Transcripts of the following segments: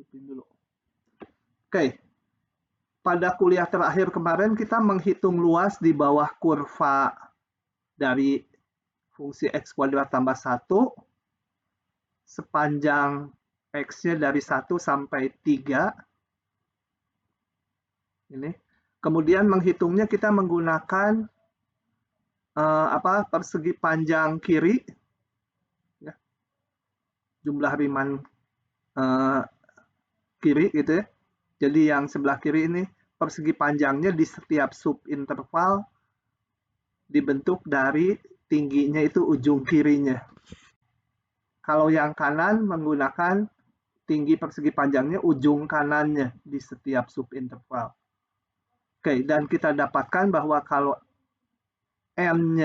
hidupin dulu. Oke. Pada kuliah terakhir kemarin kita menghitung luas di bawah kurva dari fungsi X kuadrat tambah 1 sepanjang X-nya dari 1 sampai 3. Ini. Kemudian menghitungnya kita menggunakan persegi panjang kiri, ya. Jumlah Riemann kiri gitu ya. Jadi yang sebelah kiri ini persegi panjangnya di setiap subinterval dibentuk dari tingginya itu ujung kirinya. Kalau yang kanan menggunakan tinggi persegi panjangnya ujung kanannya di setiap subinterval. Oke, dan kita dapatkan bahwa kalau N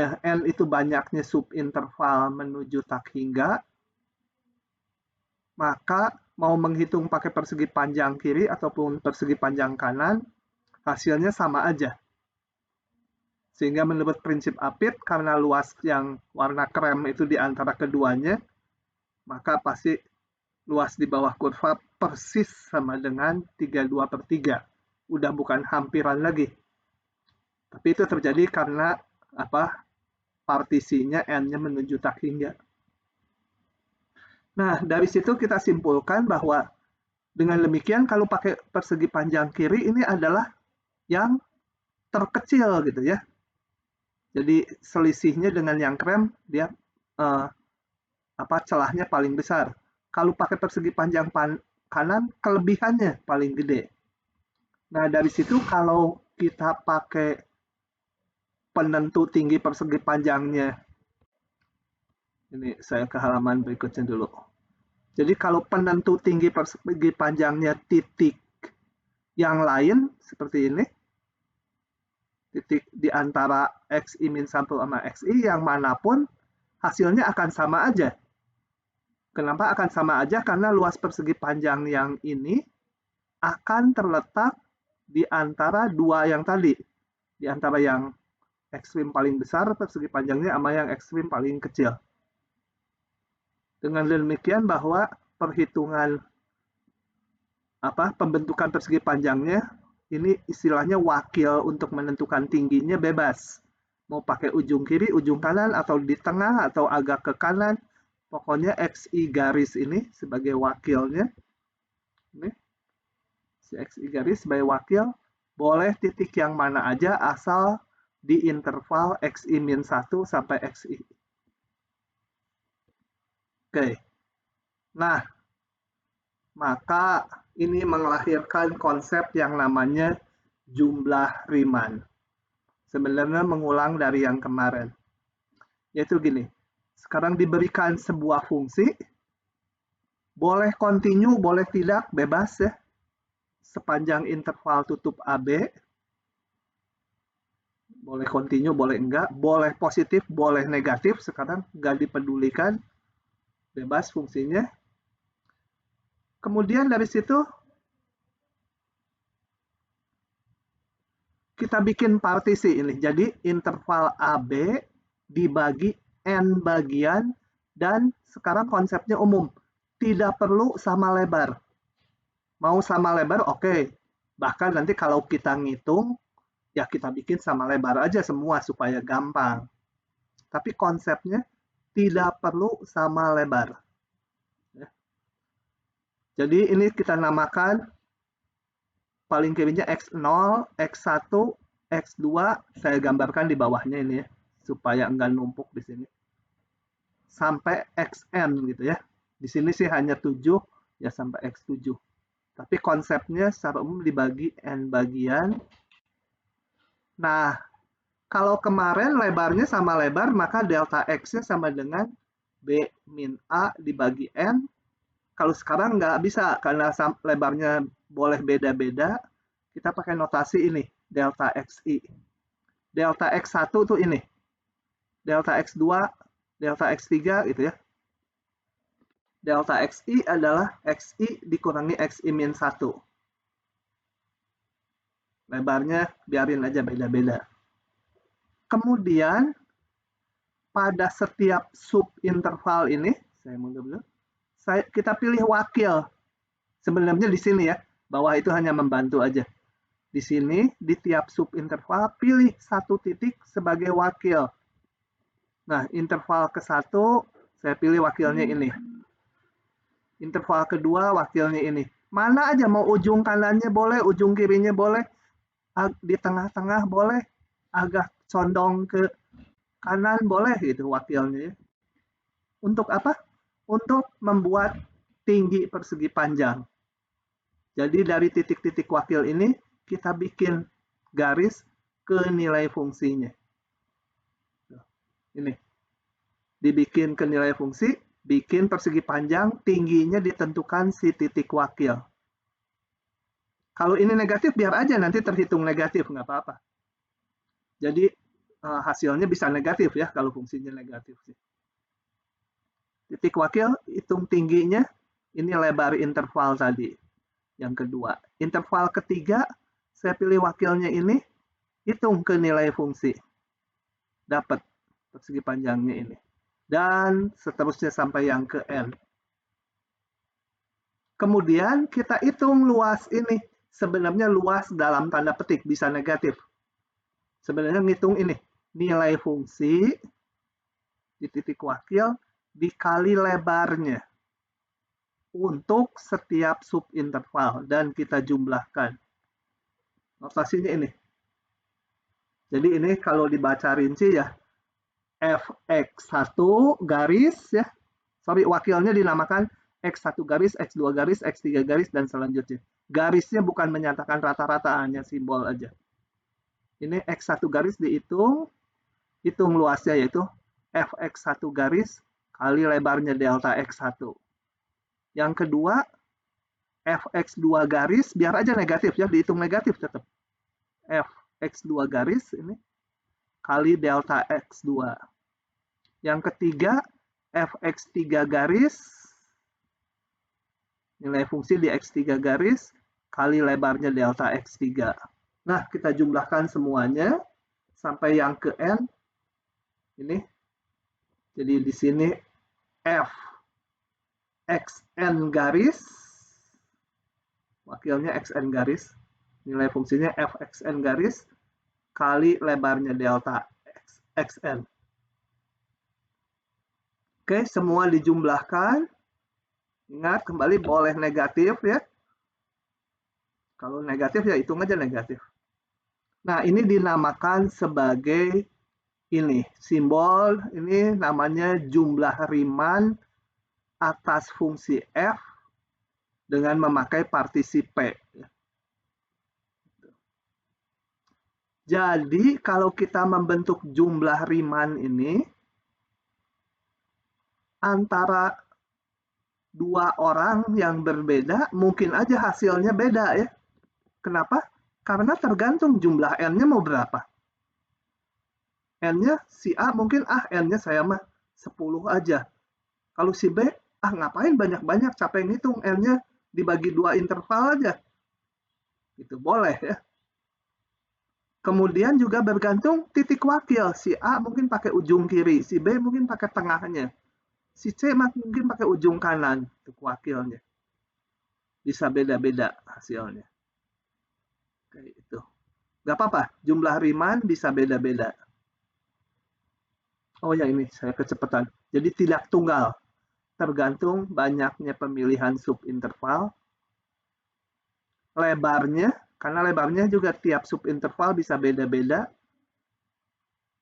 itu banyaknya subinterval menuju tak hingga, maka mau menghitung pakai persegi panjang kiri ataupun persegi panjang kanan, hasilnya sama aja. Sehingga menurut prinsip Apit, karena luas yang warna krem itu di antara keduanya, maka pasti luas di bawah kurva persis sama dengan 32/3. Udah bukan hampiran lagi. Tapi itu terjadi karena partisinya N-nya menuju tak hingga. Nah, dari situ kita simpulkan bahwa dengan demikian kalau pakai persegi panjang kiri ini adalah yang terkecil gitu ya. Jadi selisihnya dengan yang krem dia celahnya paling besar. Kalau pakai persegi panjang kanan kelebihannya paling gede. Nah, dari situ kalau kita pakai penentu tinggi persegi panjangnya, ini saya ke halaman berikutnya dulu. Jadi kalau penentu tinggi persegi panjangnya titik yang lain seperti ini, titik di antara XI min 1 sama XI yang manapun, hasilnya akan sama aja. Kenapa akan sama aja? Karena luas persegi panjang yang ini akan terletak di antara dua yang tadi. Di antara yang ekstrim paling besar persegi panjangnya sama yang ekstrim paling kecil. Dengan demikian bahwa perhitungan pembentukan persegi panjangnya ini istilahnya wakil untuk menentukan tingginya bebas. Mau pakai ujung kiri, ujung kanan, atau di tengah, atau agak ke kanan. Pokoknya XI garis ini sebagai wakilnya. Ini. Si XI garis sebagai wakil. Boleh titik yang mana aja asal di interval XI min 1 sampai XI. Oke. Nah, maka ini melahirkan konsep yang namanya jumlah Riemann. Sebenarnya mengulang dari yang kemarin. Yaitu gini, sekarang diberikan sebuah fungsi, boleh kontinu, boleh tidak, bebas ya. Sepanjang interval tutup AB, boleh kontinu, boleh enggak, boleh positif, boleh negatif, sekarang nggak dipedulikan, bebas fungsinya. Kemudian dari situ kita bikin partisi ini. Jadi interval AB dibagi N bagian dan sekarang konsepnya umum. Tidak perlu sama lebar. Mau sama lebar oke. Bahkan nanti kalau kita ngitung, ya kita bikin sama lebar aja semua supaya gampang. Tapi konsepnya tidak perlu sama lebar. Jadi ini kita namakan paling kirinya X0, X1, X2, saya gambarkan di bawahnya ini ya, supaya enggak numpuk di sini. Sampai Xn gitu ya. Di sini sih hanya 7, ya sampai X7. Tapi konsepnya secara umum dibagi N bagian. Nah, kalau kemarin lebarnya sama lebar, maka delta X-nya sama dengan B min A dibagi N. Kalau sekarang nggak bisa, karena lebarnya boleh beda-beda, kita pakai notasi ini, delta XI. Delta X1 tuh ini. Delta X2, delta X3 gitu ya. Delta XI adalah XI dikurangi XI min 1. Lebarnya biarin aja beda-beda. Kemudian, pada setiap subinterval ini, saya mundur dulu, kita pilih wakil. Sebenarnya di sini ya, bawah itu hanya membantu aja. Di sini, di tiap subinterval, pilih satu titik sebagai wakil. Nah, interval ke-1, saya pilih wakilnya ini. Interval kedua, wakilnya ini. Mana aja, mau ujung kanannya boleh, ujung kirinya boleh, di tengah-tengah boleh, agak condong ke kanan boleh, gitu wakilnya. Untuk apa? Untuk membuat tinggi persegi panjang. Jadi dari titik-titik wakil ini, kita bikin garis ke nilai fungsinya. Ini. Dibikin ke nilai fungsi, bikin persegi panjang, tingginya ditentukan si titik wakil. Kalau ini negatif, biar aja nanti terhitung negatif, nggak apa-apa. Jadi hasilnya bisa negatif ya, kalau fungsinya negatif. Titik wakil, hitung tingginya, ini lebar interval tadi. Yang kedua. Interval ketiga, saya pilih wakilnya ini, hitung ke nilai fungsi. Dapat persegi panjangnya ini. Dan seterusnya sampai yang ke N. Kemudian kita hitung luas ini. Sebenarnya luas dalam tanda petik, bisa negatif. Sebenarnya ngitung ini, nilai fungsi di titik wakil dikali lebarnya untuk setiap subinterval dan kita jumlahkan. Notasinya ini. Jadi ini kalau dibaca rinci ya, fx1 garis ya. Sorry, wakilnya dinamakan x1 garis, x2 garis, x3 garis dan selanjutnya. Garisnya bukan menyatakan rata-rata, hanya simbol aja. Ini x1 garis dihitung, hitung luasnya yaitu fx1 garis kali lebarnya delta x1. Yang kedua, fx2 garis, biar aja negatif ya, dihitung negatif tetap. Fx2 garis ini kali delta x2. Yang ketiga, fx3 garis, nilai fungsi di x3 garis, kali lebarnya delta x3. Nah, kita jumlahkan semuanya sampai yang ke N. Ini. Jadi di sini f xn garis, wakilnya xn garis, nilai fungsinya fxn garis, kali lebarnya delta xn. Oke, semua dijumlahkan. Ingat, kembali boleh negatif ya. Kalau negatif ya hitung aja negatif. Nah, ini dinamakan sebagai ini, simbol ini namanya jumlah Riemann atas fungsi f dengan memakai partisi P. Jadi, kalau kita membentuk jumlah Riemann ini, antara dua orang yang berbeda, mungkin aja hasilnya beda ya. Kenapa? Karena tergantung jumlah N-nya mau berapa. N-nya si A mungkin, N-nya saya mah 10 aja. Kalau si B, ngapain banyak-banyak, capek ngitung, N-nya dibagi 2 interval aja. Itu boleh ya. Kemudian juga bergantung titik wakil. Si A mungkin pakai ujung kiri, si B mungkin pakai tengahnya. Si C mungkin pakai ujung kanan, titik wakilnya. Bisa beda-beda hasilnya. Kayak itu. Gak apa-apa, jumlah Riemann bisa beda-beda. Oh ya, ini saya kecepatan. Jadi tidak tunggal, tergantung banyaknya pemilihan subinterval. Lebarnya, karena lebarnya juga tiap subinterval bisa beda-beda.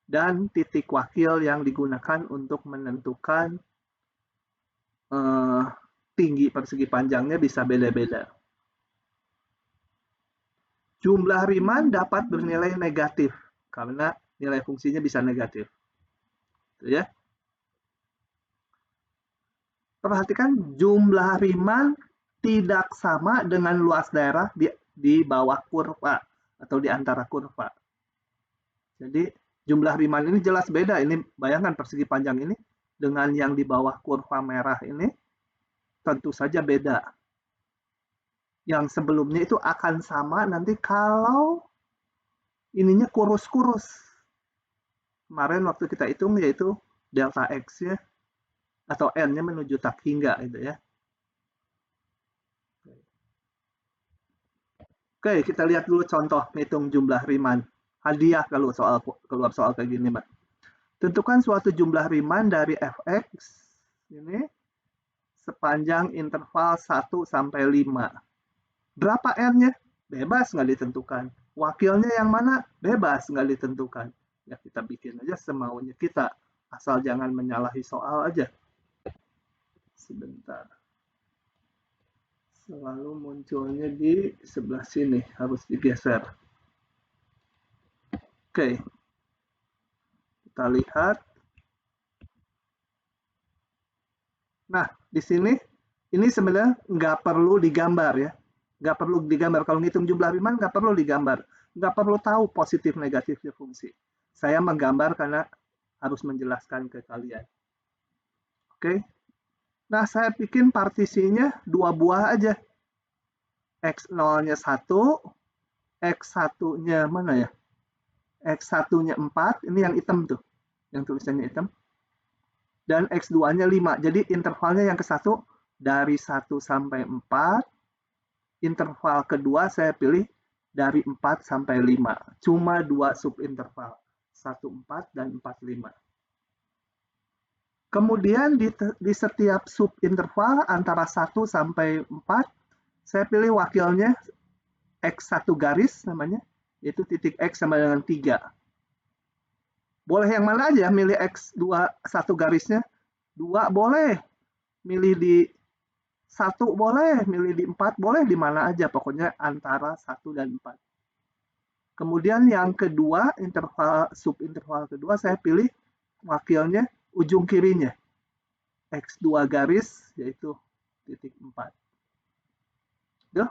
Dan titik wakil yang digunakan untuk menentukan tinggi persegi panjangnya bisa beda-beda. Jumlah Riemann dapat bernilai negatif karena nilai fungsinya bisa negatif. Ya. Perhatikan jumlah Riemann tidak sama dengan luas daerah di bawah kurva atau di antara kurva. Jadi jumlah Riemann ini jelas beda. Ini bayangkan persegi panjang ini dengan yang di bawah kurva merah ini tentu saja beda. Yang sebelumnya itu akan sama nanti kalau ininya kurus-kurus. Kemarin waktu kita hitung yaitu delta X ya, atau N-nya menuju tak hingga gitu ya. Oke, kita lihat dulu contoh ngitung jumlah Riemann. Hadiah kalau keluar soal kayak gini, Mbak. Tentukan suatu jumlah Riemann dari fx ini sepanjang interval 1 sampai 5. Berapa R-nya? Bebas, nggak ditentukan. Wakilnya yang mana? Bebas, nggak ditentukan. Ya kita bikin aja semaunya kita, asal jangan menyalahi soal aja. Sebentar. Selalu munculnya di sebelah sini, harus digeser. Oke, kita lihat. Nah, di sini ini sebenarnya nggak perlu digambar ya. Nggak perlu digambar. Kalau ngitung jumlah Riemann nggak perlu digambar. Nggak perlu tahu positif negatifnya fungsi. Saya menggambar karena harus menjelaskan ke kalian. Oke. Nah, saya bikin partisinya 2 buah aja. X0-nya 1, X1-nya mana ya? X1-nya 4, ini yang hitam tuh. Yang tulisannya hitam. Dan X2-nya 5. Jadi intervalnya yang ke-1 dari 1 sampai 4. Interval kedua saya pilih dari 4 sampai 5. Cuma 2 subinterval. 1, 4 dan 4, 5. Kemudian di setiap subinterval antara 1 sampai 4, saya pilih wakilnya X1 garis namanya, yaitu titik X sama dengan 3. Boleh yang mana aja, milih X2 1 garisnya, 2 boleh, milih di 1 boleh, milih di 4 boleh, di mana aja, pokoknya antara 1 dan 4. Kemudian yang kedua, subinterval kedua, saya pilih wakilnya ujung kirinya, X2 garis, yaitu titik 4. Duh.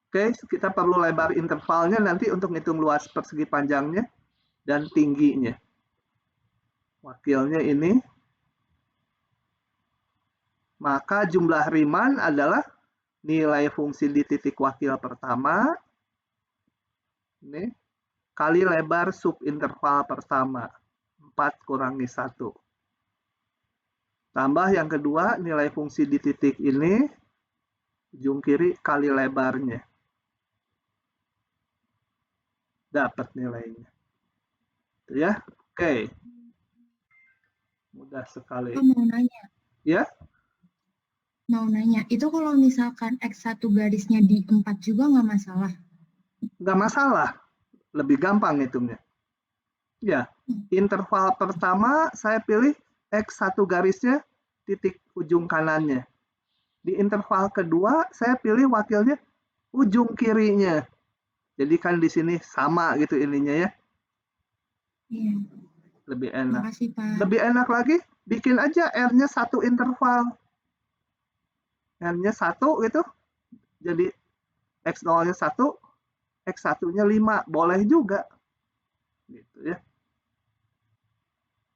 Oke, kita perlu lebar intervalnya nanti untuk ngitung luas persegi panjangnya dan tingginya. Wakilnya ini. Maka jumlah Riemann adalah nilai fungsi di titik wakil pertama ini, kali lebar subinterval pertama. 4 kurangi 1. Tambah yang kedua, nilai fungsi di titik ini, ujung kiri kali lebarnya. Dapat nilainya. Itu ya. Oke. Mudah sekali. Mau nanya. Ya? Mau nanya, itu kalau misalkan X1 garisnya di 4 juga nggak masalah? Nggak masalah. Lebih gampang hitungnya. Ya, interval pertama saya pilih X1 garisnya titik ujung kanannya. Di interval kedua saya pilih wakilnya ujung kirinya. Jadi kan di sini sama gitu ininya ya. Iya. Lebih enak. Makasih, Pak. Lebih enak lagi, bikin aja R-nya 1 interval. R-nya 1 gitu. Jadi X0-nya 1, X1-nya 5. Boleh juga. Gitu ya.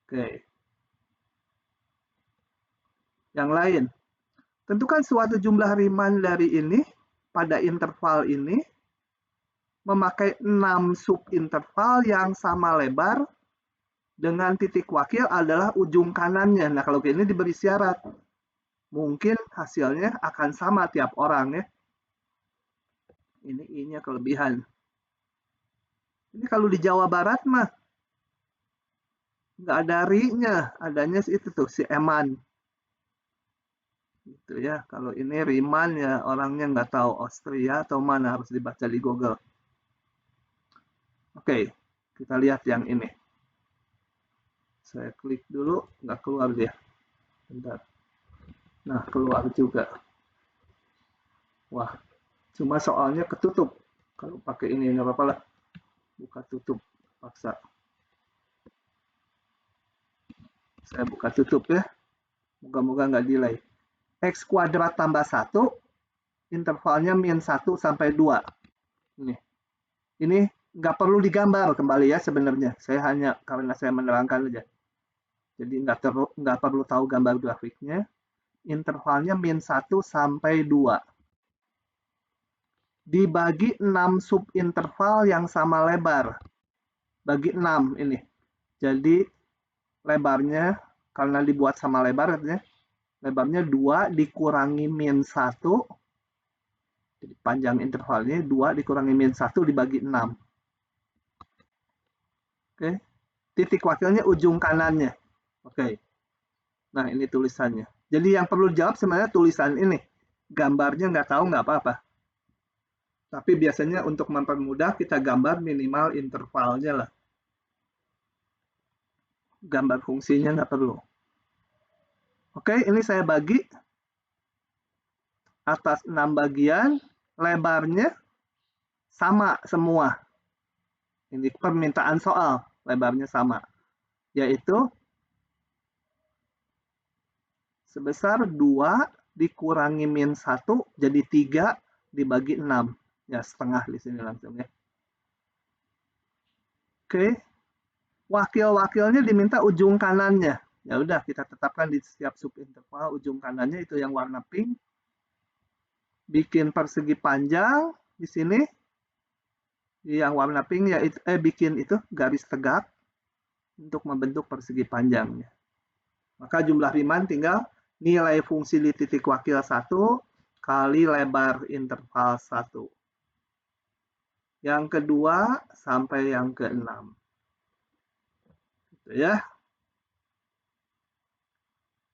Oke. Yang lain. Tentukan suatu jumlah Riemann dari ini pada interval ini memakai 6 subinterval yang sama lebar dengan titik wakil adalah ujung kanannya. Nah, kalau ini diberi syarat. Mungkin hasilnya akan sama tiap orang ya. Ini I-nya kelebihan. Ini kalau di Jawa Barat mah nggak ada ri-nya, adanya itu tuh si Eman. Gitu ya. Kalau ini Riemann ya orangnya nggak tahu Austria atau mana, harus dibaca di Google. Oke, kita lihat yang ini. Saya klik dulu, nggak keluar dia. Bentar. Nah, keluar juga. Wah, cuma soalnya ketutup. Kalau pakai ini nggak apa-apa lah. Buka tutup, paksa. Saya buka tutup ya. Moga-moga nggak delay. X kuadrat tambah 1, intervalnya min 1 sampai 2. Ini nggak perlu digambar kembali ya sebenarnya. Saya hanya karena saya menerangkan aja. Jadi nggak perlu tahu gambar grafiknya. Intervalnya min 1 sampai 2. Dibagi 6 subinterval yang sama lebar. Bagi 6 ini. Jadi lebarnya karena dibuat sama lebar artinya lebarnya 2 dikurangi min 1 Jadi panjang intervalnya 2 dikurangi min 1 dibagi 6. Oke. Titik wakilnya ujung kanannya. Oke. Nah, ini tulisannya. Jadi yang perlu dijawab sebenarnya tulisan ini. Gambarnya nggak tahu nggak apa-apa. Tapi biasanya untuk mempermudah kita gambar minimal intervalnya lah. Gambar fungsinya nggak perlu. Oke, ini saya bagi atas 6 bagian, lebarnya sama semua. Ini permintaan soal, lebarnya sama. Yaitu sebesar 2 dikurangi min 1 jadi 3 dibagi 6. Ya, setengah di sini langsung ya. Oke. Wakil-wakilnya diminta ujung kanannya. Ya udah, kita tetapkan di setiap subinterval ujung kanannya itu yang warna pink. Bikin persegi panjang di sini. Yang warna pink ya bikin itu garis tegak untuk membentuk persegi panjangnya. Maka jumlah Riemann tinggal nilai fungsi di titik wakil 1 kali lebar interval 1. Yang kedua sampai yang ke-6. Gitu ya.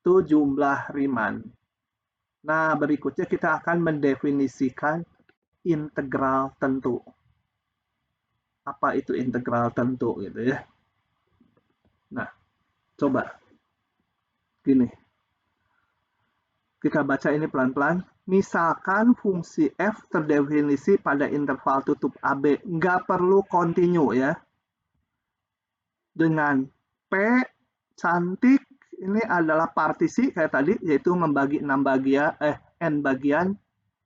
Itu jumlah Riemann. Nah, berikutnya kita akan mendefinisikan integral tentu. Apa itu integral tentu gitu ya. Nah, coba gini. Kita baca ini pelan-pelan. Misalkan fungsi f terdefinisi pada interval tutup AB. Nggak perlu kontinu ya. Dengan P cantik ini adalah partisi kayak tadi, yaitu membagi 6 bagian, n bagian,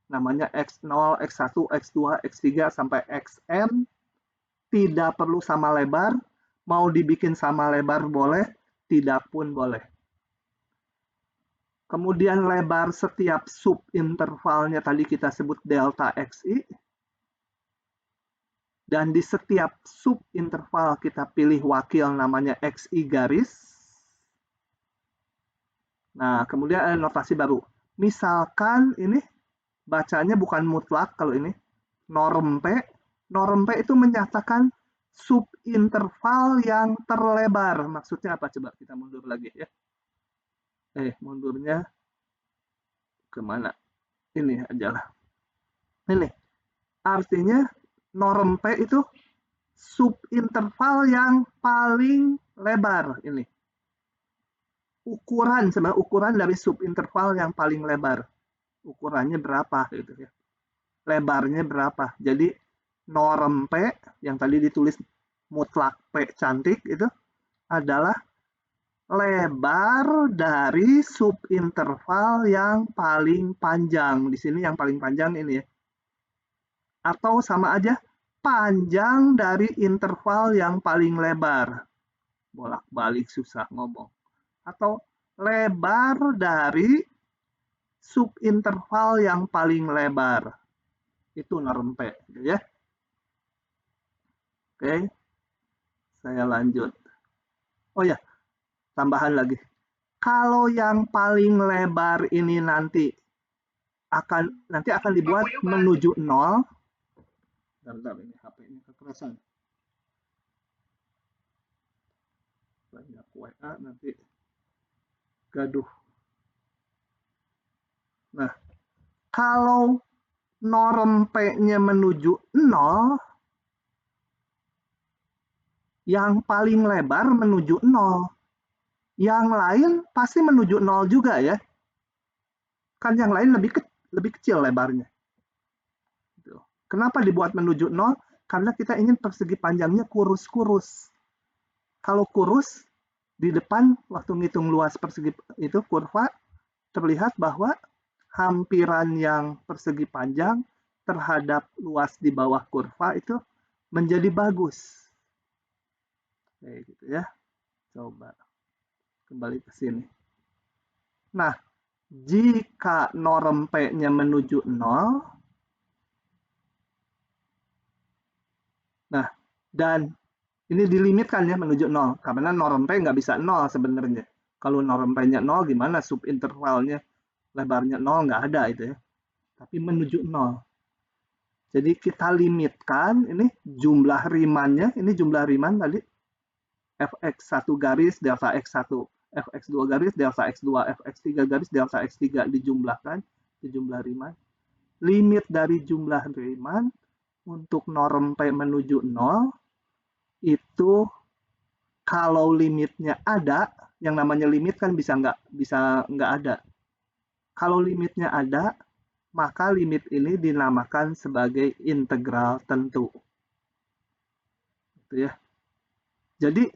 namanya X0, X1, X2, X3, sampai Xn. Tidak perlu sama lebar, mau dibikin sama lebar boleh, tidak pun boleh. Kemudian lebar setiap subintervalnya tadi kita sebut delta Xi. Dan di setiap subinterval kita pilih wakil namanya Xi garis. Nah, kemudian ada notasi baru. Misalkan ini bacanya bukan mutlak kalau ini. Norm P. Norm P itu menyatakan subinterval yang terlebar. Maksudnya apa? Coba kita mundur lagi ya. Mundurnya kemana? Ini aja lah. Ini. Artinya norm P itu subinterval yang paling lebar. Ini. Sebenarnya ukuran dari subinterval yang paling lebar. Ukurannya berapa gitu ya. Lebarnya berapa. Jadi norm P yang tadi ditulis mutlak P cantik itu adalah lebar dari subinterval yang paling panjang. Di sini yang paling panjang ini ya. Atau sama aja panjang dari interval yang paling lebar. Bolak-balik susah ngomong. Atau lebar dari subinterval yang paling lebar. Itu norm P, ya. Oke. Saya lanjut. Oh ya, tambahan lagi. Kalau yang paling lebar ini nanti akan dibuat menuju 0. Bentar, ini HP ini kekerasan. Banyak WA nanti gaduh. Nah, kalau norm P-nya menuju 0, yang paling lebar menuju 0. Yang lain pasti menuju 0 juga ya. Kan yang lain lebih kecil lebarnya. Kenapa dibuat menuju 0? Karena kita ingin persegi panjangnya kurus-kurus. Kalau kurus, di depan waktu ngitung luas persegi itu kurva, terlihat bahwa hampiran yang persegi panjang terhadap luas di bawah kurva itu menjadi bagus. Kayak gitu ya. Coba kembali ke sini. Nah, jika norm P-nya menuju 0, nah, dan ini dilimitkan ya menuju 0, karena norm P nggak bisa 0 sebenarnya. Kalau norm P-nya 0, gimana subintervalnya lebarnya 0? Nggak ada itu ya. Tapi menuju 0. Jadi kita limitkan ini jumlah Riemann-nya, ini jumlah Riemann tadi, fx1 garis delta x1, fx2 garis delta x2, fx3 garis delta x3 dijumlahkan, dijumlah Riemann. Limit dari jumlah Riemann untuk norm P menuju 0 itu kalau limitnya ada, yang namanya limit kan bisa nggak ada. Kalau limitnya ada, maka limit ini dinamakan sebagai integral tentu. Gitu ya. Jadi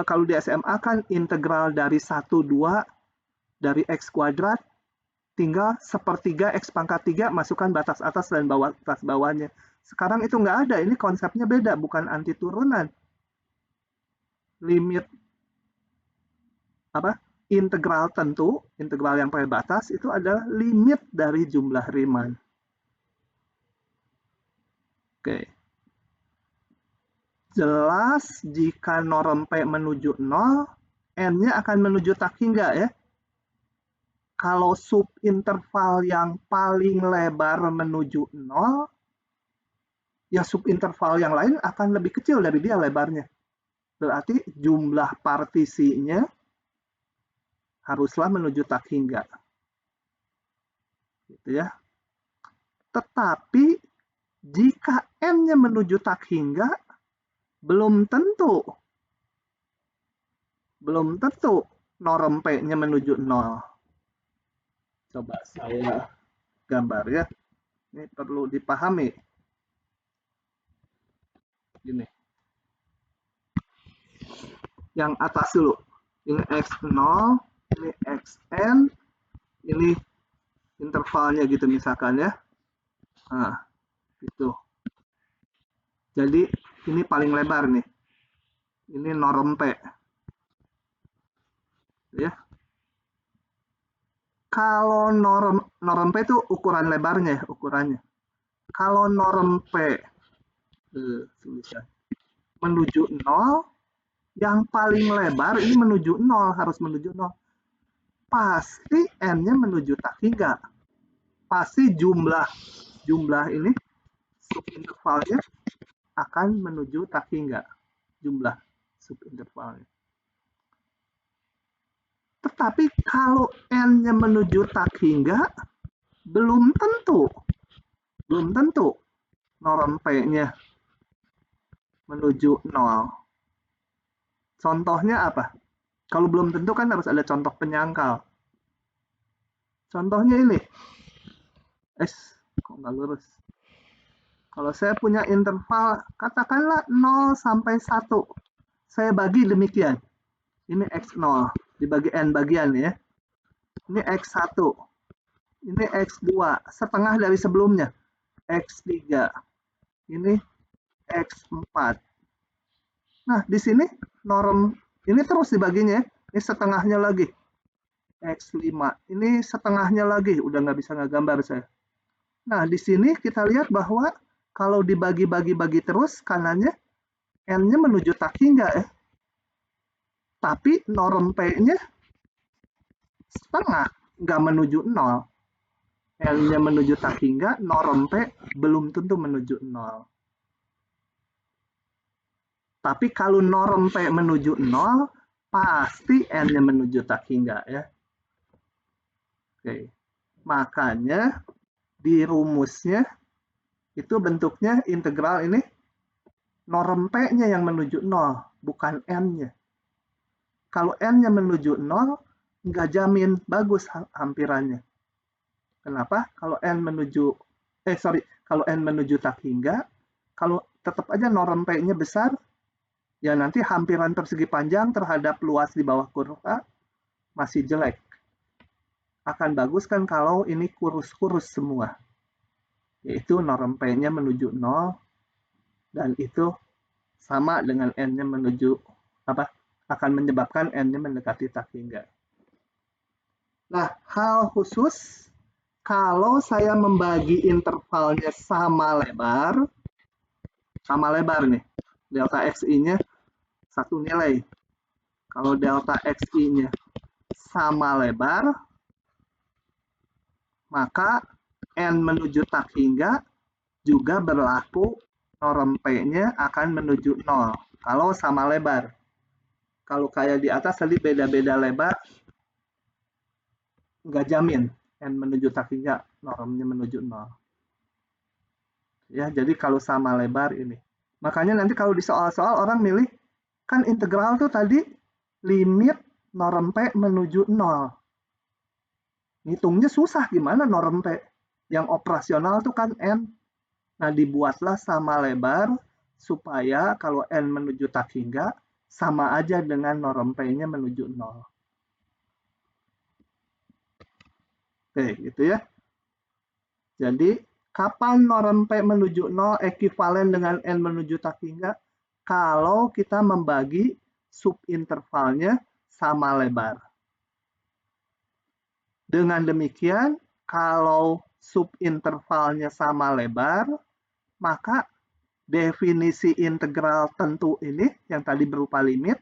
kalau di SMA kan integral dari 1, 2 dari x kuadrat tinggal sepertiga x pangkat 3 masukkan batas atas dan batas bawahnya. Sekarang itu nggak ada, ini konsepnya beda, bukan anti turunan. Limit integral tentu, integral yang pakai batas itu adalah limit dari jumlah Riemann. Oke. Jelas jika norm P menuju 0, n-nya akan menuju tak hingga ya. Kalau subinterval yang paling lebar menuju 0, ya subinterval yang lain akan lebih kecil dari dia lebarnya. Berarti jumlah partisinya haruslah menuju tak hingga. Gitu ya. Tetapi jika n-nya menuju tak hingga, belum tentu norm P-nya menuju 0. Coba saya gambar ya. Ini perlu dipahami. Gini. Yang atas dulu. Ini x0, ini xn, ini intervalnya gitu misalkan ya. Nah, gitu. Jadi ini paling lebar nih. Ini norm P. Ya. Kalau norm P itu ukuran lebarnya, ukurannya. Kalau norm P menuju 0, yang paling lebar ini menuju 0, harus menuju 0. Pasti n-nya menuju tak hingga. Pasti jumlah ini subintervalnya akan menuju tak hingga. Jumlah subintervalnya. Tetapi kalau n-nya menuju tak hingga, belum tentu norm P-nya menuju 0. Contohnya apa? Kalau belum tentu kan harus ada contoh penyangkal. Contohnya ini. Kok nggak lurus? Kalau saya punya interval, katakanlah 0 sampai 1. Saya bagi demikian. Ini x0, dibagi n bagian ya. Ini x1. Ini x2, setengah dari sebelumnya. X3. Ini x4. Nah, di sini norm ini terus dibaginya, ini setengahnya lagi. X5, ini setengahnya lagi, udah nggak bisa ngegambar saya. Nah, di sini kita lihat bahwa kalau dibagi-bagi terus, kanannya n-nya menuju tak hingga ya. Tapi norm P-nya setengah, nggak menuju 0. N-nya menuju tak hingga, norm P belum tentu menuju 0. Tapi kalau norm P menuju 0, pasti n-nya menuju tak hingga ya. Oke. Makanya di rumusnya itu bentuknya integral ini norm P-nya yang menuju 0, bukan n-nya. Kalau n-nya menuju 0, nggak jamin bagus hampirannya. Kenapa? Kalau n menuju tak hingga, kalau tetap aja norm P-nya besar, ya nanti hampiran persegi panjang terhadap luas di bawah kurva masih jelek. Akan bagus kan kalau ini kurus-kurus semua. Yaitu norm P-nya menuju 0, dan itu sama dengan n-nya menuju akan menyebabkan n-nya mendekati tak hingga. Nah, hal khusus kalau saya membagi intervalnya sama lebar nih, delta xi-nya satu nilai. Kalau delta xi-nya sama lebar, maka n menuju tak hingga juga berlaku norm P-nya akan menuju 0 kalau sama lebar. Kalau kayak di atas tadi beda-beda lebar, nggak jamin n menuju takinya normnya menuju 0. Ya, jadi kalau sama lebar ini. Makanya nanti kalau di soal-soal orang milih, kan integral tuh tadi limit norm P menuju 0. Ngitungnya susah, gimana norm P? Yang operasional tuh kan N. Nah, dibuatlah sama lebar supaya kalau N menuju tak hingga, sama aja dengan norm P-nya menuju 0. Oke, gitu ya. Jadi, kapan norm P menuju 0 ekuivalen dengan N menuju tak hingga? Kalau kita membagi subintervalnya sama lebar. Dengan demikian, kalau subintervalnya sama lebar, maka definisi integral tentu ini, yang tadi berupa limit,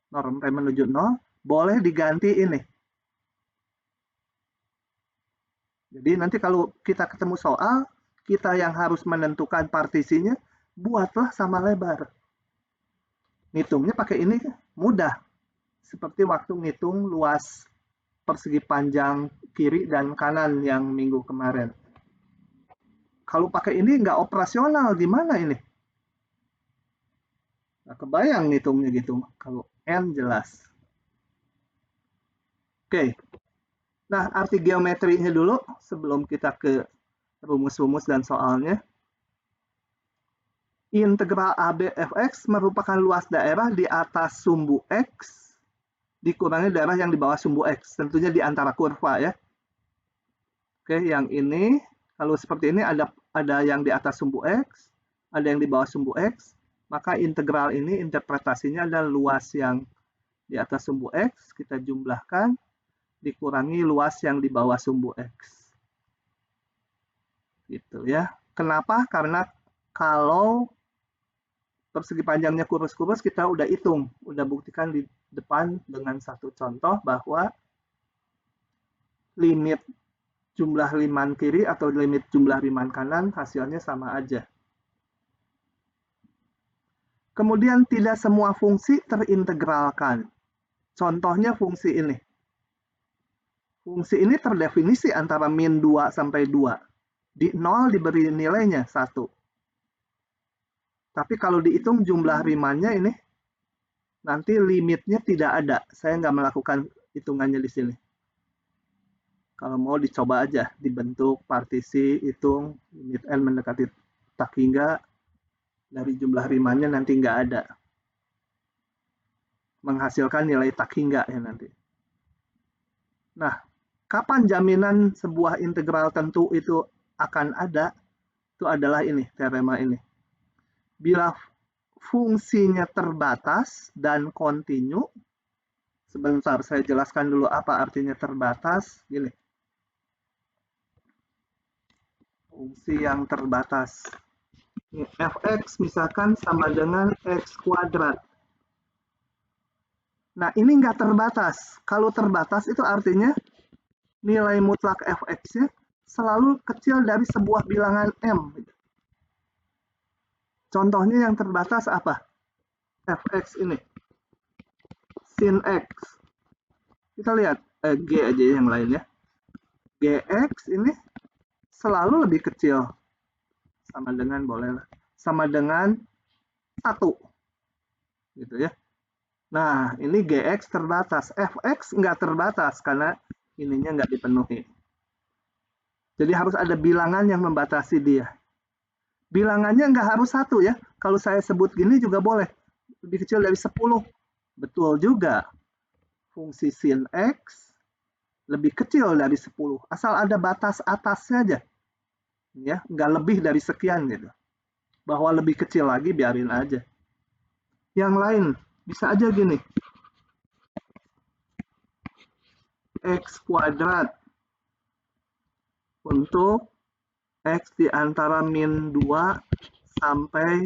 norm P menuju 0, boleh diganti ini. Jadi nanti kalau kita ketemu soal, kita yang harus menentukan partisinya, buatlah sama lebar. Ngitungnya pakai ini mudah. Seperti waktu ngitung luas persegi panjang kiri dan kanan yang minggu kemarin. Kalau pakai ini nggak operasional, gimana ini? Nggak kebayang ngitungnya gitu, kalau N jelas. Oke, nah arti geometrinya dulu sebelum kita ke rumus-rumus dan soalnya. Integral AB fx merupakan luas daerah di atas sumbu X dikurangi daerah yang di bawah sumbu X, tentunya di antara kurva ya. Oke, yang ini kalau seperti ini ada yang di atas sumbu X, ada yang di bawah sumbu X, maka integral ini interpretasinya adalah luas yang di atas sumbu X kita jumlahkan dikurangi luas yang di bawah sumbu X. Gitu ya. Kenapa? Karena kalau persegi panjangnya kurus-kurus kita udah hitung, udah buktikan di depan dengan satu contoh bahwa limit jumlah Riemann kiri atau limit jumlah Riemann kanan hasilnya sama aja. Kemudian tidak semua fungsi terintegralkan. Contohnya fungsi ini. Fungsi ini terdefinisi antara min 2 sampai 2. Di 0 diberi nilainya 1. Tapi kalau dihitung jumlah Riemann-nya ini, nanti limitnya tidak ada. Saya nggak melakukan hitungannya di sini. Kalau mau dicoba aja, dibentuk partisi, hitung, limit N mendekati tak hingga, dari jumlah Riemann-nya nanti nggak ada. Menghasilkan nilai tak hingga ya nanti. Nah, kapan jaminan sebuah integral tentu itu akan ada? Itu adalah ini, teorema ini. Bila fungsinya terbatas dan kontinu, sebentar saya jelaskan dulu apa artinya terbatas. Gini, fungsi yang terbatas. Fx misalkan sama dengan x kuadrat. Nah, ini nggak terbatas. Kalau terbatas itu artinya nilai mutlak fx-nya selalu kecil dari sebuah bilangan m. Contohnya yang terbatas apa? Fx ini. Sin x. Kita lihat G aja yang lain ya. Gx ini selalu lebih kecil. Sama dengan boleh lah. Sama dengan 1. Gitu ya. Nah, ini Gx terbatas. Fx nggak terbatas karena ininya nggak dipenuhi. Jadi harus ada bilangan yang membatasi dia. Bilangannya nggak harus 1 ya. Kalau saya sebut gini juga boleh. Lebih kecil dari 10. Betul juga. Fungsi sin x lebih kecil dari 10. Asal ada batas atasnya aja. Ya, nggak lebih dari sekian gitu. Bahwa lebih kecil lagi biarin aja. Yang lain bisa aja gini. X kuadrat untuk X di antara min 2 sampai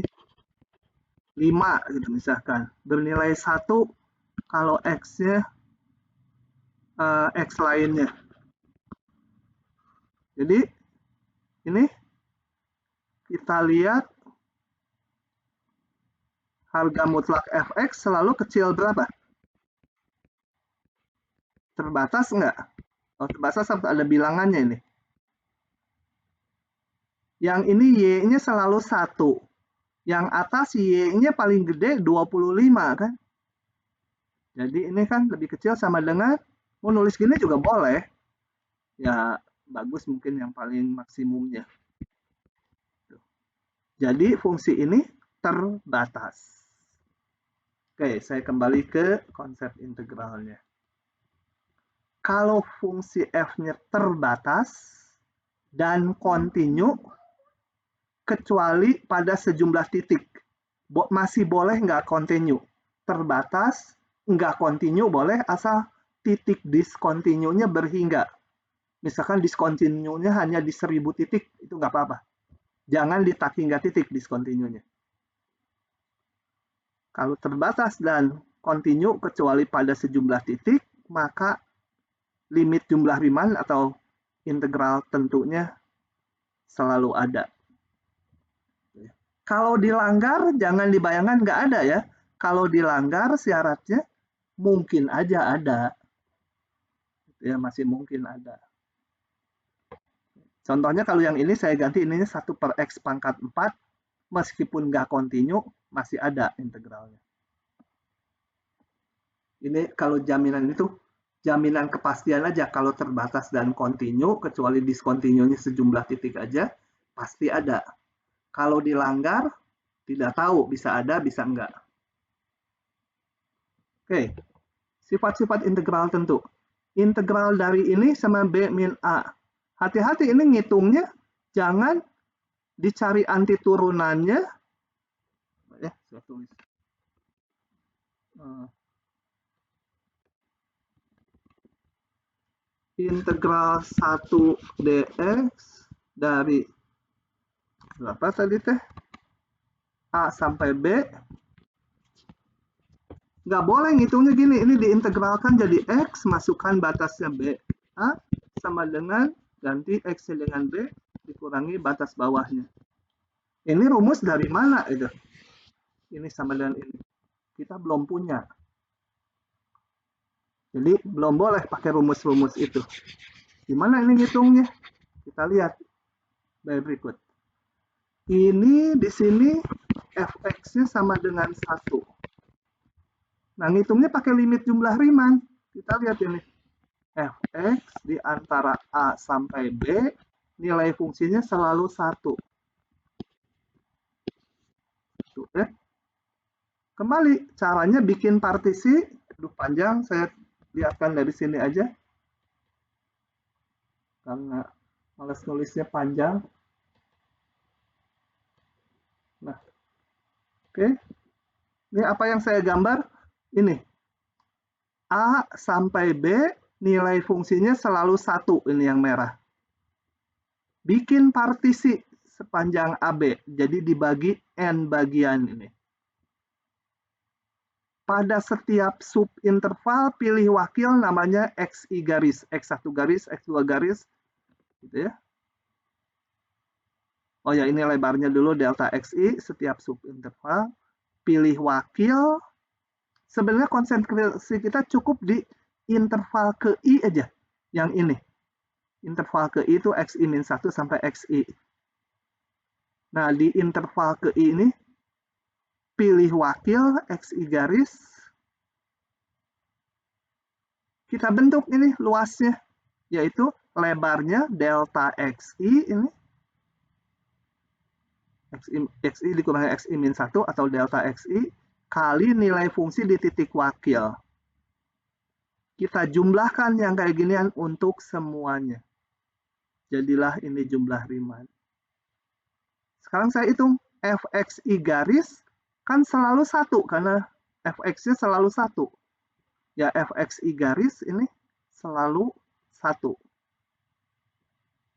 5 gitu misalkan. Bernilai 1 kalau X-nya X lainnya. Jadi ini kita lihat harga mutlak fx selalu kecil berapa? Terbatas enggak? Oh, terbatas ada bilangannya ini. Yang ini y-nya selalu 1. Yang atas y-nya paling gede 25 kan? Jadi ini kan lebih kecil sama dengan, mau nulis gini juga boleh. Ya bagus mungkin yang paling maksimumnya. Jadi fungsi ini terbatas. Oke, saya kembali ke konsep integralnya. Kalau fungsi f-nya terbatas dan kontinu, kecuali pada sejumlah titik. Masih boleh nggak kontinu. Terbatas, nggak kontinu boleh, asal titik diskontinunya berhingga. Misalkan diskontinunya hanya di 1000 titik, itu nggak apa-apa. Jangan di tak hingga titik diskontinunya. Kalau terbatas dan kontinu kecuali pada sejumlah titik, maka limit jumlah Riemann atau integral tentunya selalu ada. Kalau dilanggar, jangan dibayangkan nggak ada ya. Kalau dilanggar syaratnya mungkin aja ada. Ya, masih mungkin ada. Contohnya kalau yang ini saya ganti ininya 1/x pangkat 4, meskipun nggak kontinu, masih ada integralnya. Ini kalau jaminan itu, jaminan kepastian aja. Kalau terbatas dan kontinu, kecuali diskontinunya sejumlah titik aja, pasti ada. Kalau dilanggar, tidak tahu, bisa ada, bisa enggak. Oke, sifat-sifat integral tentu. Integral dari ini sama B min A. Hati-hati ini ngitungnya, jangan dicari anti turunannya. Saya tulis. Integral 1 dx dari berapa tadi teh? A sampai B. Nggak boleh ngitungnya gini, ini diintegralkan jadi X, masukkan batasnya B. A sama dengan ganti X dengan B, dikurangi batas bawahnya. Ini rumus dari mana itu? Ini sama dengan ini. Kita belum punya. Jadi belum boleh pakai rumus-rumus itu. Gimana ini ngitungnya? Kita lihat baik berikut. Ini di sini fx-nya sama dengan 1. Nah, ngitungnya pakai limit jumlah Riemann. Kita lihat ini. Fx di antara A sampai B, nilai fungsinya selalu 1. Kembali, caranya bikin partisi. Aduh, panjang, saya lihatkan dari sini aja. Karena malas nulisnya panjang. Nah, oke. Ini apa yang saya gambar? Ini. A sampai B, nilai fungsinya selalu 1. Ini yang merah. Bikin partisi sepanjang AB. Jadi dibagi N bagian ini. Pada setiap subinterval pilih wakil namanya XI garis, X1 garis, X2 garis, gitu ya. Oh ya, ini lebarnya dulu delta XI setiap subinterval, pilih wakil. Sebenarnya konsentrasi kita cukup di interval ke I aja, yang ini. Interval ke I itu XI-1 sampai XI. Nah, di interval ke I ini, pilih wakil XI garis, kita bentuk ini luasnya, yaitu lebarnya delta XI ini, XI dikurangi XI-1 atau delta XI, kali nilai fungsi di titik wakil. Kita jumlahkan yang kayak ginian untuk semuanya. Jadilah ini jumlah Riemann. Sekarang saya hitung, fxi garis kan selalu 1, karena fx-nya selalu 1. Ya, fxi garis ini selalu 1.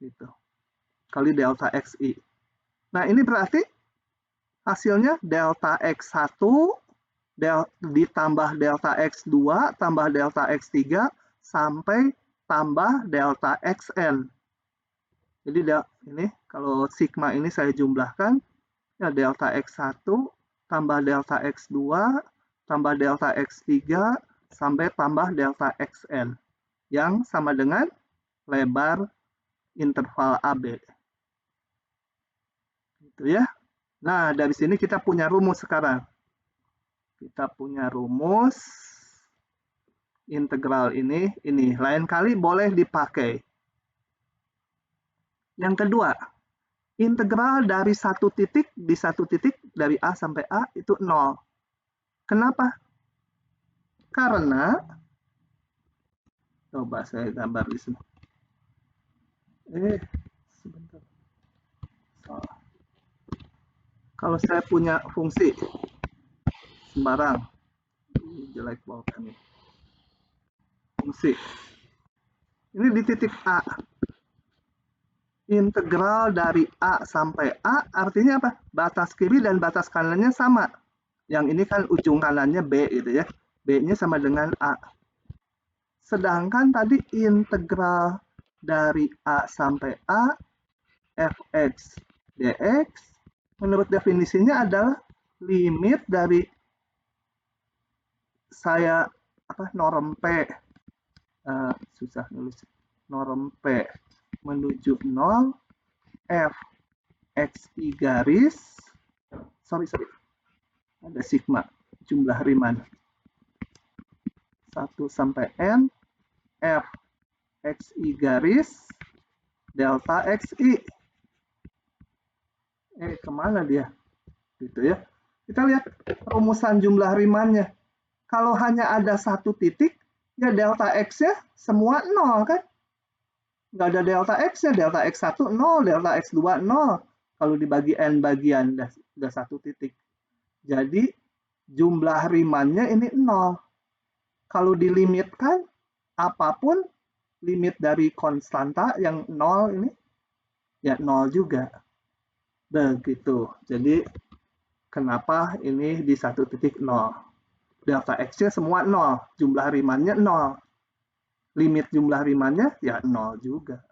Gitu. Kali delta xi. Nah, ini berarti hasilnya delta x1 ditambah delta x2 tambah delta x3 sampai tambah delta xn. Jadi ini kalau sigma ini saya jumlahkan, ya delta X1 tambah delta X2 tambah delta X3 sampai tambah delta Xn yang sama dengan lebar interval AB. Gitu ya. Nah, dari sini kita punya rumus sekarang. Kita punya rumus integral ini. Lain kali boleh dipakai. Yang kedua, integral dari satu titik di satu titik dari A sampai A itu 0. Kenapa? Karena, coba saya gambar di sini. Sebentar. Salah. Kalau saya punya fungsi sembarang, jelek banget ini. Fungsi. Ini di titik A. Integral dari A sampai A artinya apa? Batas kiri dan batas kanannya sama. Yang ini kan ujung kanannya B gitu ya. B-nya sama dengan A. Sedangkan tadi integral dari A sampai A fx dx menurut definisinya adalah limit dari saya norm P susah nulis norm P menuju 0 f xi garis sorry ada sigma jumlah Riemann 1 sampai n f xi garis delta xi kemana dia gitu ya. Kita lihat rumusan jumlah Riemann-nya. Kalau hanya ada satu titik ya delta x-nya semua 0 kan. Nggak ada delta x-nya, delta x1 0, delta x2 0. Kalau dibagi n bagian, udah satu titik. Jadi, jumlah Riemann-nya ini 0. Kalau dilimitkan, apapun limit dari konstanta yang 0 ini, ya 0 juga. Begitu. Jadi, kenapa ini di satu titik 0? Delta x-nya semua 0, jumlah Riemann-nya 0. Limit jumlah Riemann-nya ya 0 juga.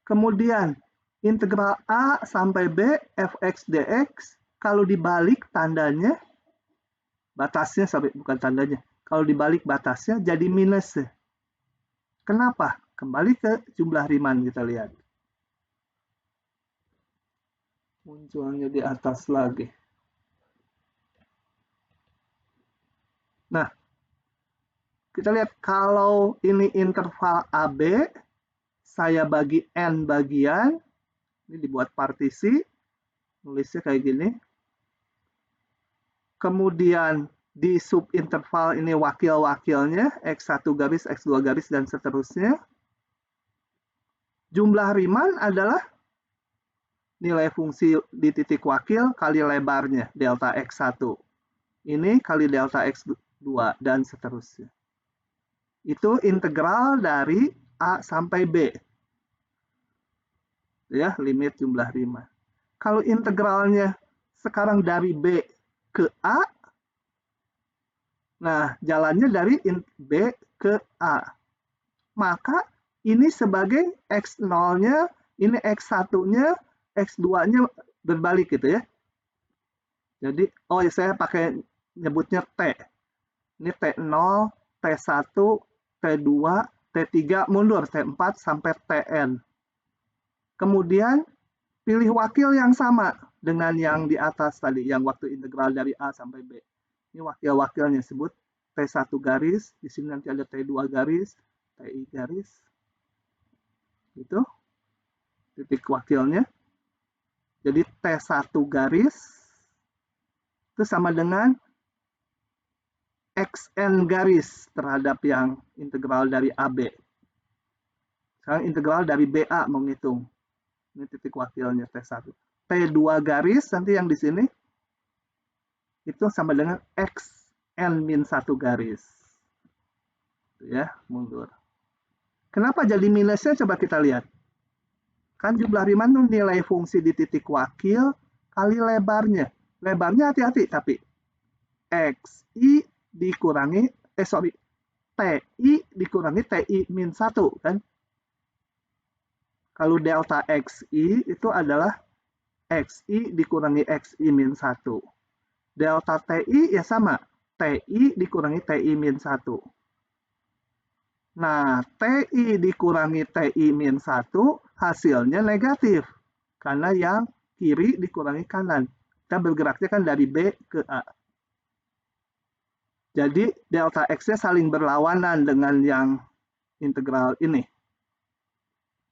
Kemudian integral A sampai B fx dx kalau dibalik tandanya batasnya sampai bukan tandanya. Kalau dibalik batasnya jadi minus. Kenapa? Kembali ke jumlah Riemann kita lihat. Munculnya di atas lagi. Nah, kita lihat kalau ini interval AB, saya bagi N bagian, ini dibuat partisi, nulisnya kayak gini. Kemudian di subinterval ini wakil-wakilnya, X1 garis, X2 garis, dan seterusnya. Jumlah Riemann adalah nilai fungsi di titik wakil kali lebarnya, delta X1. Ini kali delta X2, dan seterusnya. Itu integral dari A sampai B. Ya, limit jumlah Riemann. Kalau integralnya sekarang dari B ke A, nah jalannya dari B ke A. Maka ini sebagai X0-nya, ini X1-nya, X2-nya berbalik gitu ya. Jadi, saya pakai nyebutnya T. Ini T0, T1, T2, T3, mundur T4 sampai Tn. Kemudian pilih wakil yang sama dengan yang di atas tadi, yang waktu integral dari A sampai B. Ini wakil-wakilnya sebut T1 garis, di sini nanti ada T2 garis, TI garis. Itu titik wakilnya. Jadi T1 garis itu sama dengan Xn garis terhadap yang integral dari AB. Sekarang integral dari BA menghitung. Ini titik wakilnya T1. T2 garis nanti yang di sini itu sama dengan Xn-1 garis. Ya, mundur. Kenapa jadi minusnya? Coba kita lihat. Kan jumlah Riemann itu nilai fungsi di titik wakil kali lebarnya. Lebarnya hati-hati tapi Xi dikurangi TI dikurangi TI min 1 kan. Kalau delta XI itu adalah XI dikurangi XI min 1. Delta TI ya sama, TI dikurangi TI min 1. Nah, TI dikurangi TI min 1 hasilnya negatif. Karena yang kiri dikurangi kanan. Kita bergeraknya kan dari B ke A. Jadi delta X-nya saling berlawanan dengan yang integral ini.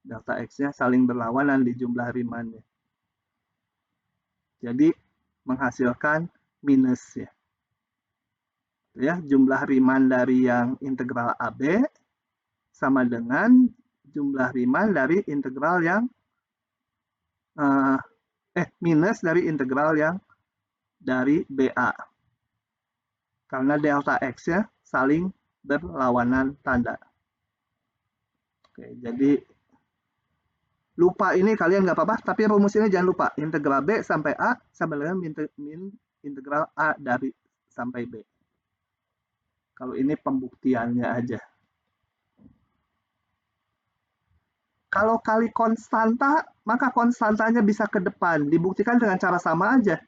Delta X-nya saling berlawanan di jumlah Riemannnya. Jadi menghasilkan minus ya. Ya, jumlah Riemann dari yang integral AB sama dengan jumlah Riemann dari integral yang minus dari integral yang dari BA. Karena delta X-nya saling berlawanan tanda. Oke, jadi lupa ini kalian nggak apa-apa, tapi rumus ini jangan lupa. Integral B sampai A sama dengan integral A dari sampai B. Kalau ini pembuktiannya aja. Kalau kali konstanta, maka konstantanya bisa ke depan. Dibuktikan dengan cara sama aja.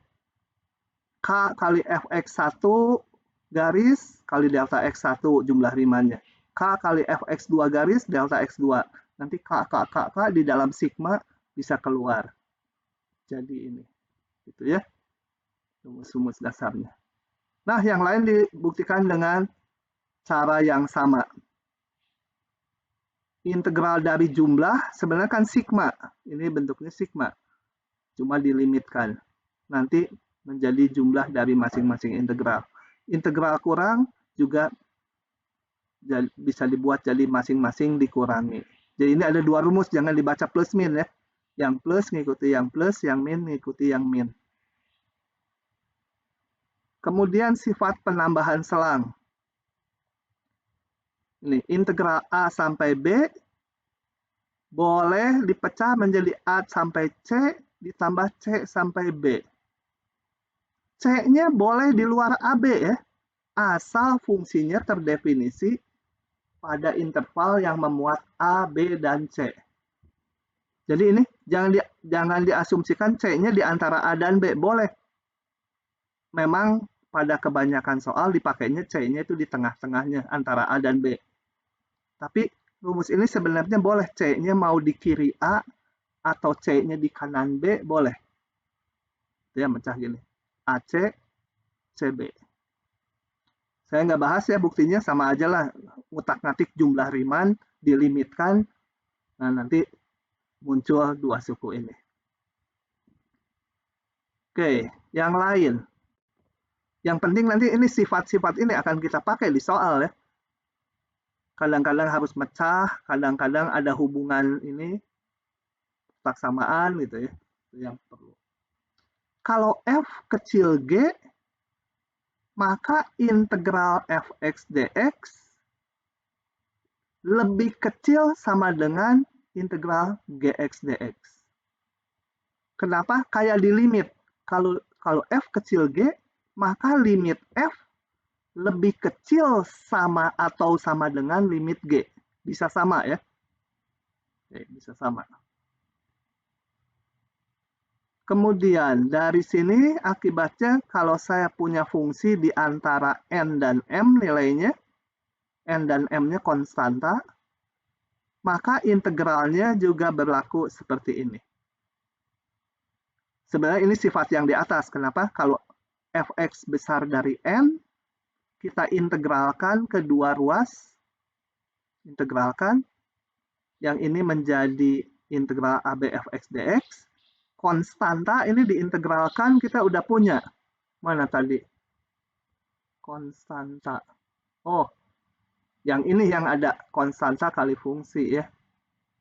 K kali Fx1 garis kali delta X1 jumlah Riemannnya. K kali Fx2 garis delta X2. Nanti K di dalam sigma bisa keluar. Jadi ini. Gitu ya. Rumus-rumus dasarnya. Nah, yang lain dibuktikan dengan cara yang sama. Integral dari jumlah sebenarnya kan sigma. Ini bentuknya sigma. Cuma dilimitkan. Nanti menjadi jumlah dari masing-masing integral. Integral kurang juga bisa dibuat jadi masing-masing dikurangi. Jadi ini ada dua rumus, jangan dibaca plus min ya. Yang plus ngikuti yang plus, yang min ngikuti yang min. Kemudian sifat penambahan selang. Ini integral A sampai B boleh dipecah menjadi A sampai C ditambah C sampai B. C-nya boleh di luar AB ya, asal fungsinya terdefinisi pada interval yang memuat A, B, dan C. Jadi ini jangan diasumsikan C-nya di antara A dan B, boleh. Memang pada kebanyakan soal dipakainya C-nya itu di tengah-tengahnya antara A dan B. Tapi rumus ini sebenarnya boleh C-nya mau di kiri A atau C-nya di kanan B, boleh. Itu ya, mecah gini. AC, CB. Saya nggak bahas ya buktinya, sama aja lah. Ngutak-ngatik jumlah Riemann, dilimitkan. Nah, nanti muncul dua suku ini. Oke, yang lain. Yang penting nanti ini sifat-sifat ini akan kita pakai di soal ya. Kadang-kadang harus mecah, kadang-kadang ada hubungan ini, saksamaan gitu ya. Itu yang perlu. Kalau F kecil G, maka integral Fx dx lebih kecil sama dengan integral Gx dx. Kenapa? Kayak di limit. Kalau F kecil G, maka limit F lebih kecil sama atau sama dengan limit G. Bisa sama ya. Oke, bisa sama. Kemudian dari sini akibatnya kalau saya punya fungsi di antara N dan M nilainya, N dan M-nya konstanta, maka integralnya juga berlaku seperti ini. Sebenarnya ini sifat yang di atas. Kenapa? Kalau Fx besar dari N, kita integralkan ke dua ruas, integralkan, yang ini menjadi integral AB Fx dx, konstanta ini diintegralkan, kita udah punya. Mana tadi? Konstanta. Oh, yang ini yang ada konstanta kali fungsi ya.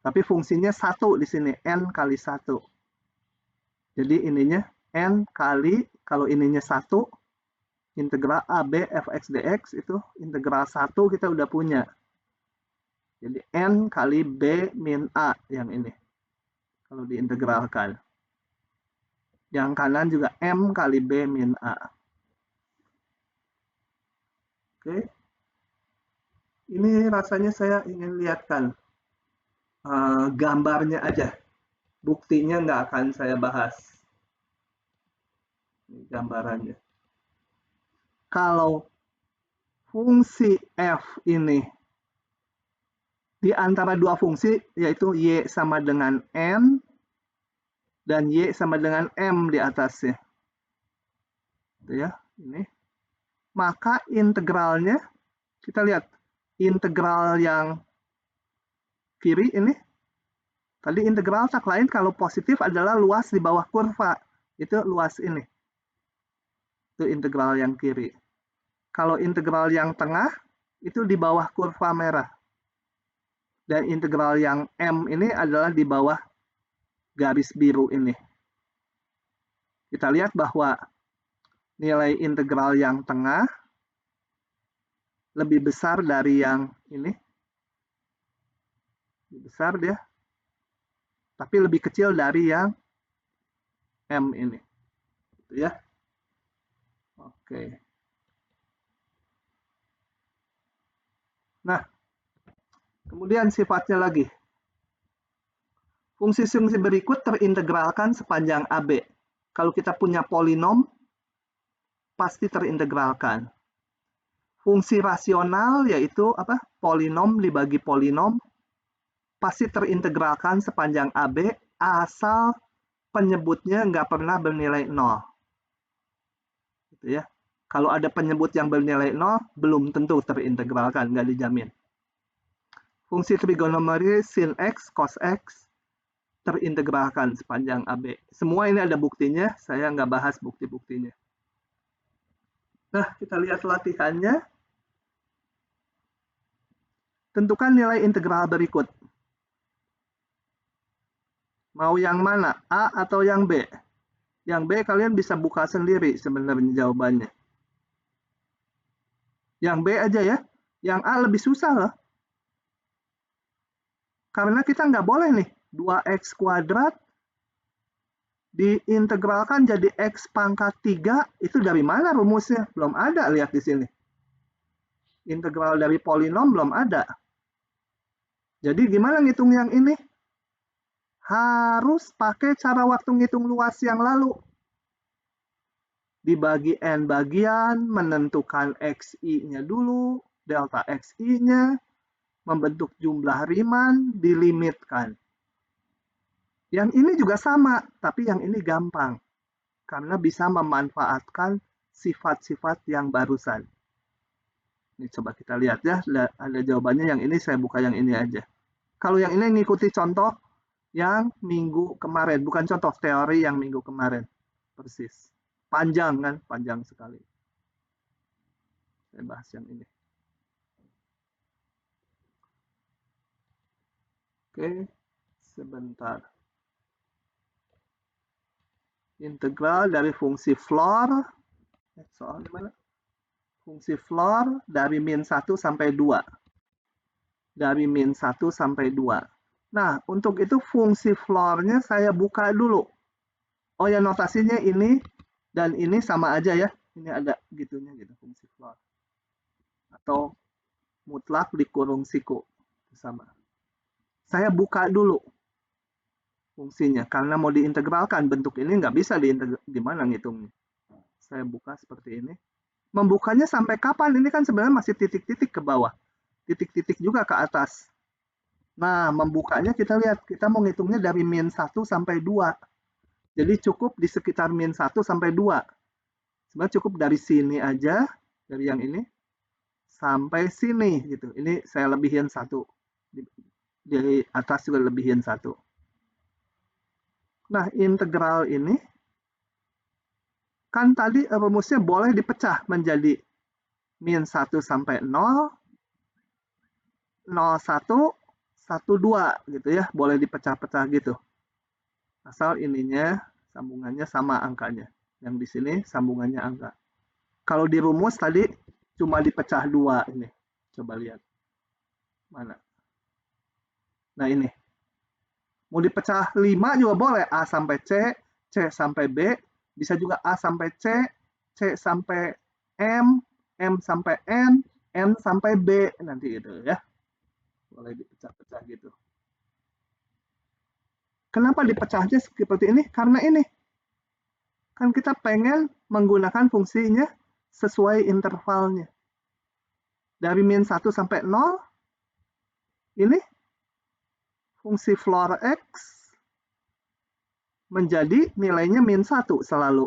Tapi fungsinya 1 di sini, N kali 1. Jadi ininya N kali, kalau ininya 1, integral AB Fx dx itu integral 1 kita udah punya. Jadi N kali B min A yang ini. Kalau diintegralkan. Yang kanan juga M kali B min A. Oke. Ini rasanya saya ingin lihatkan. gambarnya aja. Buktinya nggak akan saya bahas. Ini gambarannya. Kalau fungsi f ini di antara dua fungsi, yaitu y sama dengan n dan y sama dengan m di atasnya. Itu ya, ini. Maka integralnya, kita lihat integral yang kiri ini, tadi integral tak lain kalau positif adalah luas di bawah kurva, itu luas ini. Itu integral yang kiri. Kalau integral yang tengah, itu di bawah kurva merah. Dan integral yang M ini adalah di bawah garis biru ini. Kita lihat bahwa nilai integral yang tengah lebih besar dari yang ini. Lebih besar dia. Tapi lebih kecil dari yang M ini. Gitu ya. Oke. Nah, kemudian sifatnya lagi. Fungsi-fungsi berikut terintegralkan sepanjang AB. Kalau kita punya polinom, pasti terintegralkan. Fungsi rasional yaitu apa? Polinom dibagi polinom, pasti terintegralkan sepanjang AB, asal penyebutnya nggak pernah bernilai 0. Gitu ya. Kalau ada penyebut yang bernilai 0, belum tentu terintegralkan, nggak dijamin. Fungsi trigonometri sin X, cos X, terintegralkan sepanjang AB. Semua ini ada buktinya, saya nggak bahas bukti-buktinya. Nah, kita lihat latihannya. Tentukan nilai integral berikut. Mau yang mana? A atau yang B? Yang B kalian bisa buka sendiri sebenarnya jawabannya. Yang B aja ya. Yang A lebih susah loh. Karena kita nggak boleh nih. 2x kuadrat diintegralkan jadi x pangkat 3. Itu dari mana rumusnya? Belum ada, lihat di sini. Integral dari polinom belum ada. Jadi gimana ngitung yang ini? Harus pakai cara waktu ngitung luas yang lalu. Dibagi n bagian, menentukan xi-nya dulu, delta xi-nya, membentuk jumlah Riemann, dilimitkan. Yang ini juga sama, tapi yang ini gampang. Karena bisa memanfaatkan sifat-sifat yang barusan. Ini coba kita lihat ya, ada jawabannya yang ini, saya buka yang ini aja. Kalau yang ini ngikuti contoh yang minggu kemarin, bukan contoh teori yang minggu kemarin. Persis. Panjang kan, panjang sekali. Saya bahas yang ini. Oke, sebentar. Integral dari fungsi floor, soal di mana? Fungsi floor dari min 1 sampai 2. Dari min 1 sampai 2. Nah, untuk itu fungsi floor-nya saya buka dulu. Oh ya, notasinya ini dan ini sama aja ya. Ini ada gitunya gitu, fungsi floor. Atau mutlak dikurung siku. Sama. Saya buka dulu fungsinya. Karena mau diintegralkan, bentuk ini nggak bisa gimana ngitungnya. Saya buka seperti ini. Membukanya sampai kapan? Ini kan sebenarnya masih titik-titik ke bawah. Titik-titik juga ke atas. Nah, membukanya kita lihat. Kita mau ngitungnya dari min 1 sampai 2. Jadi cukup di sekitar min 1 sampai 2. Sebenarnya cukup dari sini aja. Dari yang ini. Sampai sini. Gitu. Ini saya lebihin 1. Di atas juga lebihin 1. Nah, integral ini. Kan tadi rumusnya boleh dipecah menjadi min 1 sampai 0, 01, 12 gitu ya, boleh dipecah-pecah gitu. Asal ininya sambungannya sama angkanya. Yang di sini sambungannya angka. Kalau di rumus tadi cuma dipecah 2 ini. Coba lihat. Mana? Nah ini. Mau dipecah 5 juga boleh. A sampai C, C sampai B, bisa juga A sampai C, C sampai M, M sampai N sampai B nanti gitu ya. Boleh dipecah-pecah gitu. Kenapa dipecahnya seperti ini? Karena ini. Kan kita pengen menggunakan fungsinya sesuai intervalnya. Dari min 1 sampai 0, ini fungsi floor X menjadi nilainya min 1 selalu.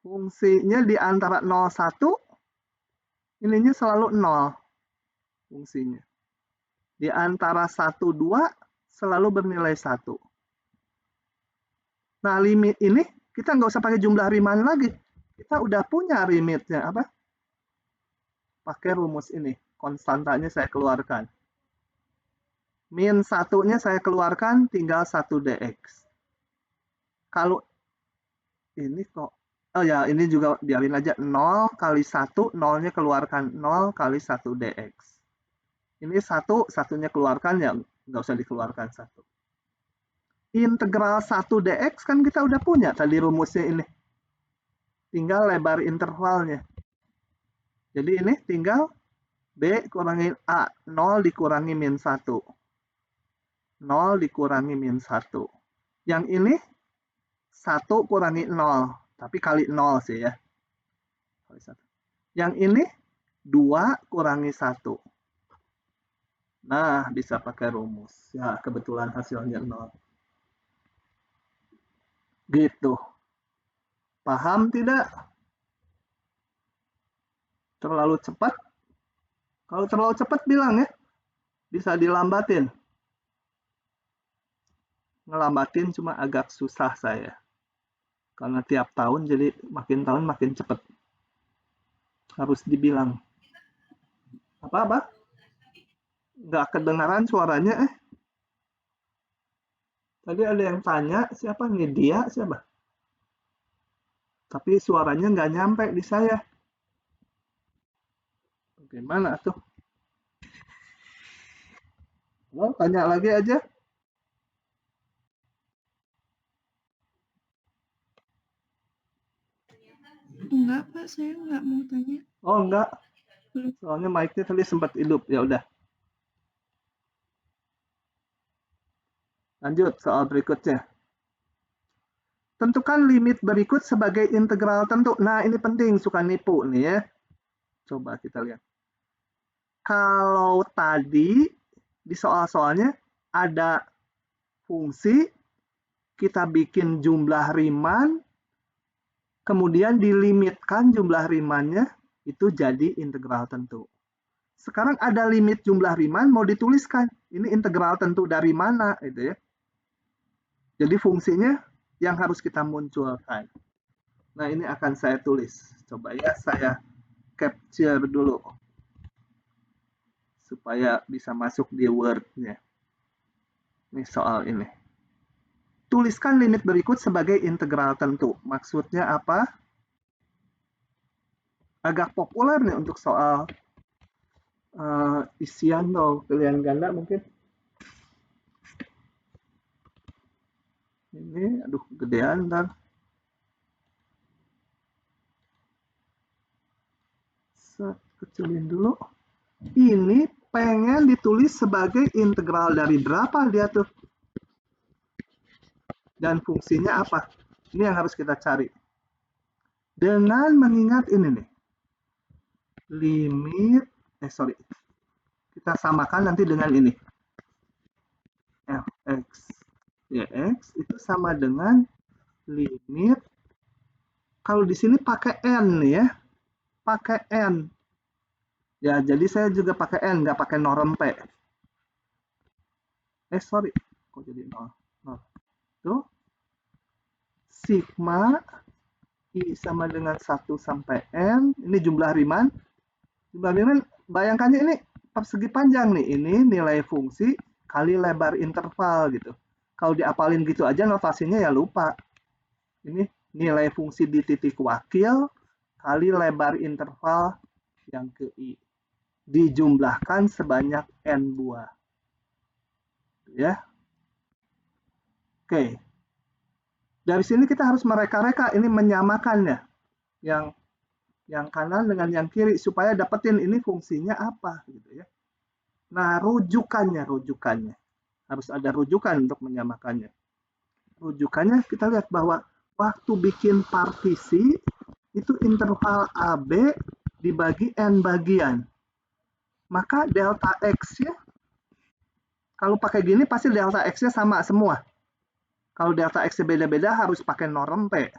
Fungsinya di antara 0, 1, ininya selalu 0 fungsinya. Di antara 1, 2, selalu bernilai 1. Nah, limit ini kita nggak usah pakai jumlah Riemann lagi. Kita udah punya limitnya, apa? Pakai rumus ini. Konstantanya saya keluarkan. Min 1-nya saya keluarkan, tinggal 1 dx. Kalau ini kok, oh ya, ini juga biarin aja 0 kali 1, 0-nya keluarkan 0 kali 1 dx. Ini 1, satunya keluarkan, ya nggak usah dikeluarkan 1. Integral 1 dx kan kita udah punya tadi rumusnya ini. Tinggal lebar intervalnya. Jadi ini tinggal B kurangi A, 0 dikurangi min 1. 0 dikurangi min 1. Yang ini 1 kurangi 0, tapi kali 0 sih ya. Yang ini 2 kurangi 1. Nah, bisa pakai rumus. Ya, kebetulan hasilnya 0. Gitu. Paham tidak? Terlalu cepat? Kalau terlalu cepat bilang ya. Bisa dilambatin. Ngelambatin cuma agak susah saya. Karena tiap tahun jadi makin tahun makin cepat. Harus dibilang. Apa? Nggak kedengaran suaranya. Tadi ada yang tanya, siapa nih? Dia siapa? Tapi suaranya nggak nyampe di saya. Bagaimana tuh? Oh, tanya lagi aja. Enggak, Pak. Saya nggak mau tanya. Oh, enggak. Soalnya mic-nya tadi sempat hidup. Ya udah. Lanjut soal berikutnya. Tentukan limit berikut sebagai integral tentu. Nah, ini penting, suka nipu nih ya. Coba kita lihat. Kalau tadi di soal-soalnya ada fungsi, kita bikin jumlah Riemann, kemudian dilimitkan jumlah Riemann-nya, itu jadi integral tentu. Sekarang ada limit jumlah Riemann, mau dituliskan. Ini integral tentu dari mana, gitu ya. Jadi fungsinya yang harus kita munculkan. Nah, ini akan saya tulis. Coba ya, saya capture dulu. Supaya bisa masuk di Word-nya. Ini soal ini. Tuliskan limit berikut sebagai integral tentu. Maksudnya apa? Agak populer nih untuk soal isian atau pilihan ganda mungkin. Ini, aduh, gedean ntar. Kecilin dulu. Ini pengen ditulis sebagai integral dari berapa dia tuh? Dan fungsinya apa? Ini yang harus kita cari. Dengan mengingat ini nih. Limit, kita samakan nanti dengan ini. Fx dx itu sama dengan limit, kalau di sini pakai n ya, pakai n. Ya, jadi saya juga pakai n, nggak pakai norm p. Kok jadi 0? Tuh, sigma i sama dengan 1 sampai n, ini jumlah Riemann. Jumlah Riemann, bayangkannya ini persegi panjang nih, ini nilai fungsi kali lebar interval gitu. Kalau diapalin gitu aja notasinya ya lupa. Ini nilai fungsi di titik wakil kali lebar interval yang ke i. Dijumlahkan sebanyak n buah. Ya. Oke. Dari sini kita harus mereka-reka, ini menyamakannya. Yang kanan dengan yang kiri supaya dapetin ini fungsinya apa gitu ya. Nah, rujukannya. Harus ada rujukan untuk menyamakannya. Rujukannya kita lihat bahwa waktu bikin partisi itu interval AB dibagi N bagian. Maka delta X-nya, kalau pakai gini pasti delta X-nya sama semua. Kalau delta X-nya beda-beda harus pakai norm P.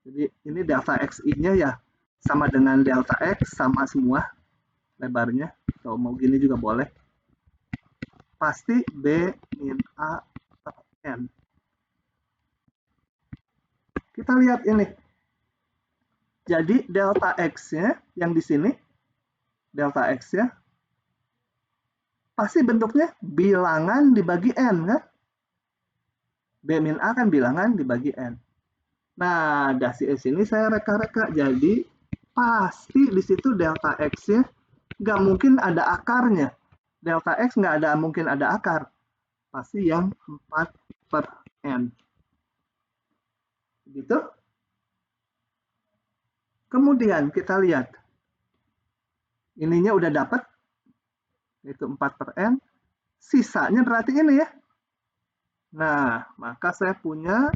Jadi ini delta XI-nya ya sama dengan delta X, sama semua lebarnya. Kalau mau gini juga boleh. Pasti B min A per N. Kita lihat ini. Jadi delta X-nya yang di sini, delta X-nya pasti bentuknya bilangan dibagi N, kan? B min A kan bilangan dibagi N. Nah, dari sini saya reka-reka. Jadi pasti di situ delta X-nya nggak mungkin ada akarnya. Delta X nggak ada mungkin ada akar. Pasti yang 4 per N. Gitu. Kemudian kita lihat. Ininya udah dapat. Itu 4 per N. Sisanya berarti ini ya. Nah, maka saya punya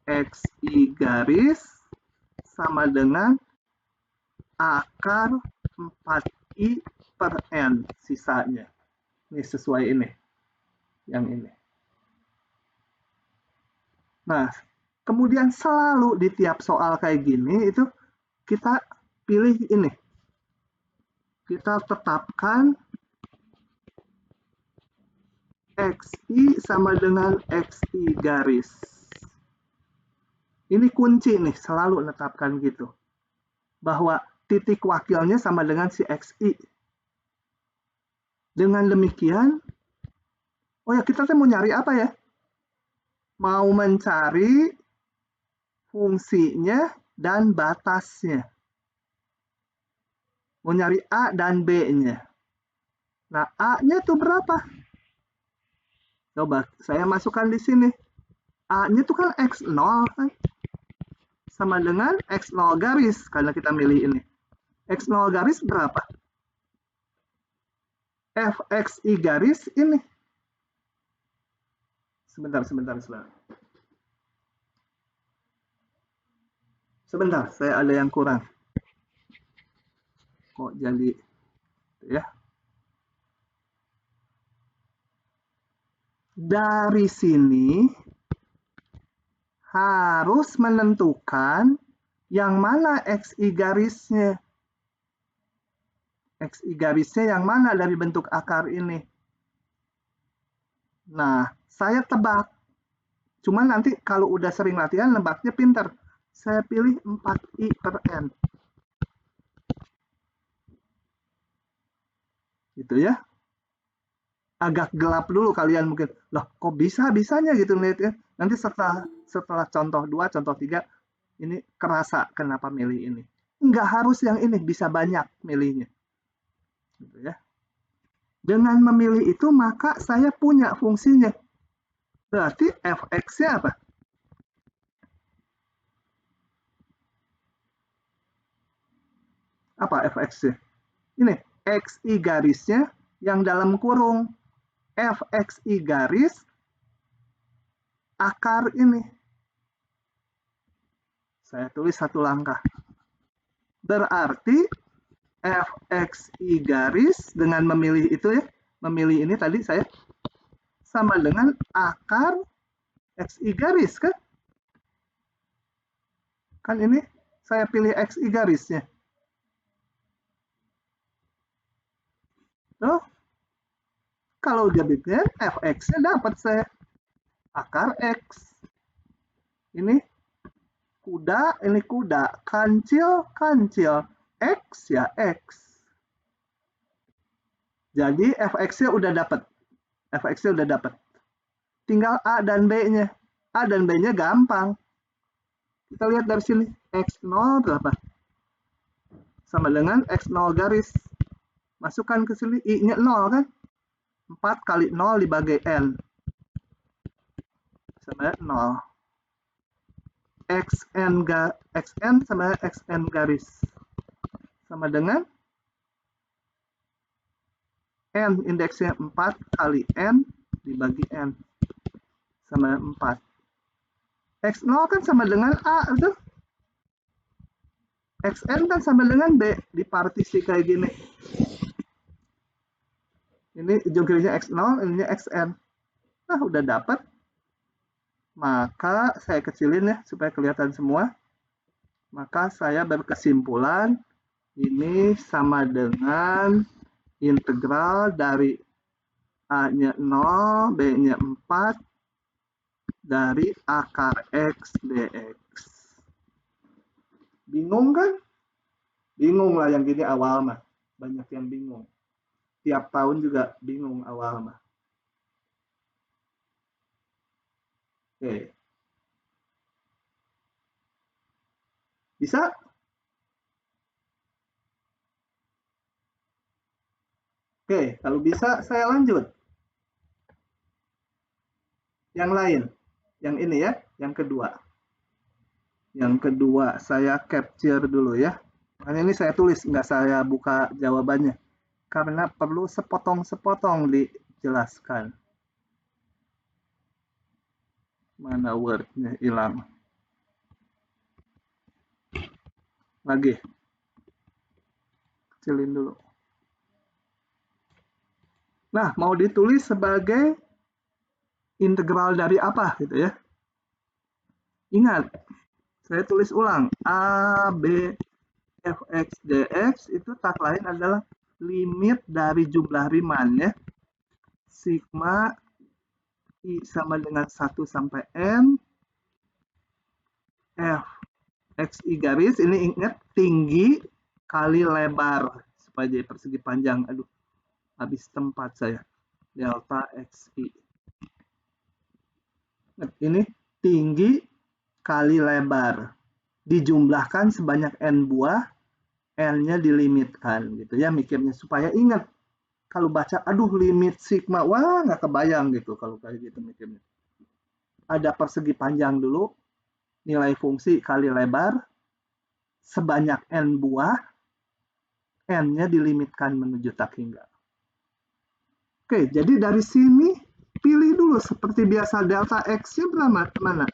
Fxi garis sama dengan akar 4i per N sisanya. Ini sesuai ini. Yang ini. Nah, kemudian selalu di tiap soal kayak gini itu kita pilih ini. Kita tetapkan Xi sama dengan Xi garis. Ini kunci nih, selalu menetapkan gitu. Bahwa titik wakilnya sama dengan si Xi. Dengan demikian, oh ya kita mau nyari apa ya? Mau mencari fungsinya dan batasnya. Mau nyari A dan B-nya. Nah, A-nya tuh berapa? Coba saya masukkan di sini. A-nya tuh kan X0 kan? Sama dengan X0 garis, karena kita milih ini. X0 garis berapa? Fxi garis ini. Sebentar. Sebentar, saya ada yang kurang. Kok jadi ya? Dari sini harus menentukan yang mana Xi garisnya. Xi garisnya yang mana dari bentuk akar ini. Nah, saya tebak. Cuman nanti kalau udah sering latihan, nebaknya pinter. Saya pilih 4i per N. Gitu ya. Agak gelap dulu kalian mungkin. Loh, kok bisa-bisanya gitu lihat ya. Nanti setelah contoh 2, contoh 3, ini kerasa kenapa milih ini. Nggak harus yang ini, bisa banyak milihnya. Gitu ya. Dengan memilih itu, maka saya punya fungsinya. Berarti Fx-nya apa? Apa Fx-nya? Ini, Xi garisnya yang dalam kurung. Fxi garis akar ini. Saya tulis satu langkah. Berarti Fxi garis dengan memilih itu ya, memilih ini tadi saya sama dengan akar Xi garis kan? Kan ini saya pilih Xi garisnya. Tuh, kalau jadinya Fx-nya dapat saya akar X. Ini kuda, ini kuda, kancil, X ya X. Jadi Fx-nya udah dapat. Fx-nya udah dapat. Tinggal A dan B-nya. A dan B-nya gampang. Kita lihat dari sini. X0 berapa? Sama dengan X0 garis. Masukkan ke sini. I-nya 0 kan? 4 kali 0 dibagi N. Sama 0. Xn sama Xn garis. Sama dengan 4 kali 0 N indeksnya 4 kali N dibagi N sama 4. X0 kan sama dengan A, betul? Xn kan sama dengan B di partisi kayak gini. Ini ujung-ujungnya X0, ininya Xn. Nah, udah dapat. Maka saya kecilin ya supaya kelihatan semua. Maka saya berkesimpulan ini sama dengan integral dari A-nya 0, B-nya 4 dari akar X dx. Bingung kan? Bingung lah yang gini awal mah. Banyak yang bingung. Tiap tahun juga bingung awal mah. Oke. Bisa? Oke, kalau bisa saya lanjut. Yang lain. Yang ini ya, yang kedua. Yang kedua, saya capture dulu ya. Hanya ini saya tulis, nggak saya buka jawabannya. Karena perlu sepotong-sepotong dijelaskan. Mana Word-nya hilang. Lagi. Kecilin dulu. Nah, mau ditulis sebagai integral dari apa gitu ya. Ingat, saya tulis ulang. A, B, fx dx itu tak lain adalah limit dari jumlah Riemann ya. Sigma I sama dengan 1 sampai N. F xi garis, ini ingat tinggi kali lebar. Supaya jadi persegi panjang. Aduh, habis tempat saya. Delta xi. Ini tinggi kali lebar. Dijumlahkan sebanyak N buah, N-nya dilimitkan gitu ya mikirnya supaya ingat kalau baca aduh limit sigma wah nggak kebayang gitu kalau kayak gitu mikirnya. Ada persegi panjang dulu, nilai fungsi kali lebar sebanyak N buah, N-nya dilimitkan menuju tak hingga. Oke, jadi dari sini pilih dulu seperti biasa delta X-nya berapa mana?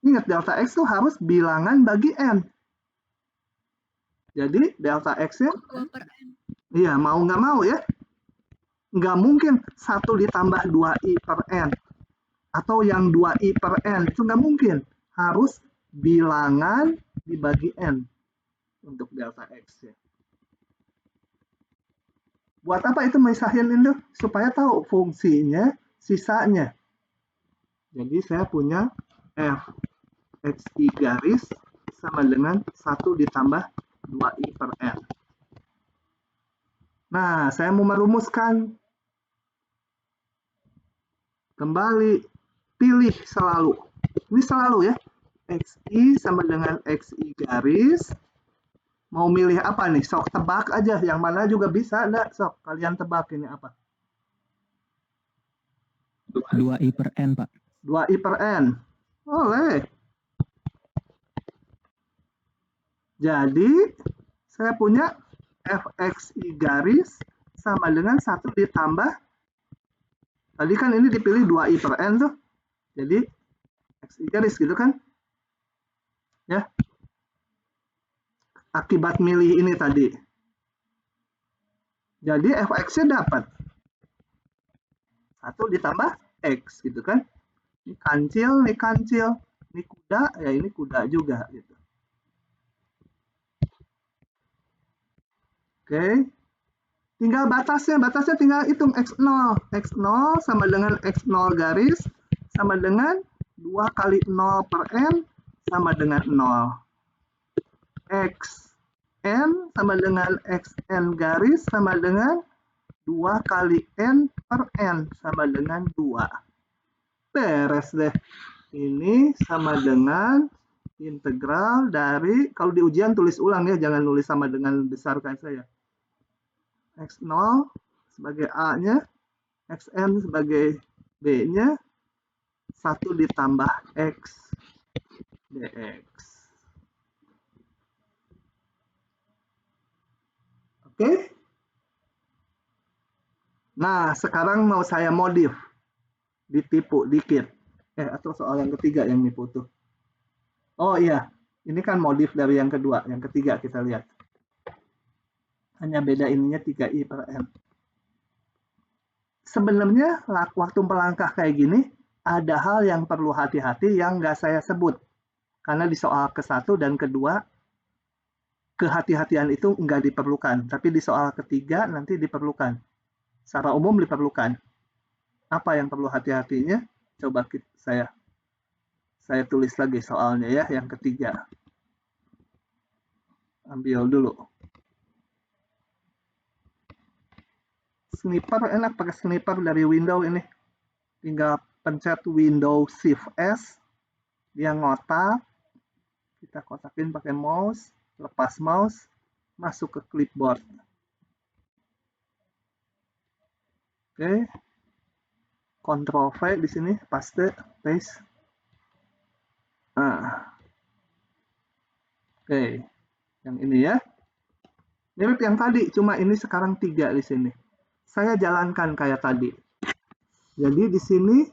Ingat delta X itu harus bilangan bagi N. Jadi delta X-nya 2/n. iya mau nggak mau ya. Nggak mungkin 1 ditambah 2i per N. Atau yang 2i per N. Itu nggak mungkin. Harus bilangan dibagi N. Untuk delta X ya. Buat apa itu misahin itu? Supaya tahu fungsinya sisanya. Jadi saya punya f xi garis sama dengan 1 ditambah 2i per N. Nah, saya mau merumuskan. Kembali, pilih selalu. Ini selalu ya. Xi sama dengan xi garis. Mau milih apa nih? Sok tebak aja. Yang mana juga bisa. Enggak, sok. Kalian tebak ini apa? 2i per N, Pak. 2i per N. Boleh. Jadi, saya punya fxi garis sama dengan 1 ditambah. Tadi kan ini dipilih 2i per N tuh. Jadi, xi garis gitu kan. Ya. Akibat milih ini tadi. Jadi, fx-nya dapat. 1 ditambah X gitu kan. Ini kancil, ini kancil. Ini kuda, ya ini kuda juga gitu. Oke. Tinggal batasnya tinggal hitung X0. X0 sama dengan X0 garis sama dengan 2 kali 0 per N sama dengan 0. X N sama dengan Xn garis sama dengan 2 kali N per N sama dengan 2. Beres deh. Ini sama dengan integral dari, kalau di ujian tulis ulang ya, jangan nulis sama dengan besar kayak saya. X0 sebagai A-nya, Xn sebagai B-nya, 1 ditambah X dx. Oke. Nah, sekarang mau saya modif. Ditipu dikit. Atau soal yang ketiga yang nipu tuh. Oh iya, ini kan modif dari yang kedua. Yang ketiga kita lihat. Hanya beda ininya 3i per n. Sebenarnya waktu melangkah kayak gini, ada hal yang perlu hati-hati yang nggak saya sebut. Karena di soal ke-1 dan kedua, kehati-hatian itu nggak diperlukan. Tapi di soal ketiga nanti diperlukan. Secara umum diperlukan. Apa yang perlu hati-hatinya? Coba saya tulis lagi soalnya ya, yang ketiga. Ambil dulu. Sniper, enak pakai sniper dari Windows ini. Tinggal pencet Windows Shift S, dia ngotak. Kita kotakin pakai mouse, lepas mouse, masuk ke clipboard. Oke. Ctrl V di sini, paste. Nah. Oke. Yang ini ya. Mirip yang tadi, cuma ini sekarang 3 di sini. Saya jalankan kayak tadi. Jadi di sini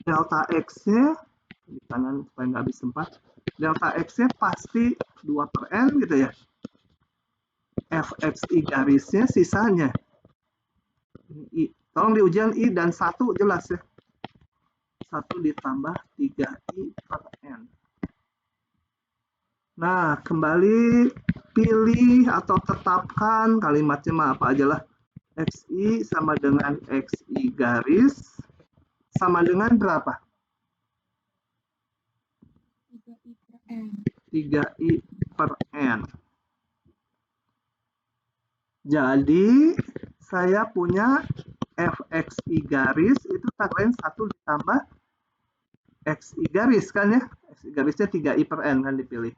delta X-nya di kanan supaya nggak habis tempat. Delta X-nya pasti 2 per N gitu ya. Fxi garisnya sisanya. I. Tolong di ujian I dan 1 jelas ya. 1 ditambah 3i per N. Nah, kembali pilih atau tetapkan kalimatnya mah apa aja lah. Xi sama dengan Xi garis sama dengan berapa? 3i per n. 3i per N. Jadi, saya punya Fxi garis itu tagline 1 ditambah Xi garis kan ya. Xi garisnya 3i per N kan dipilih.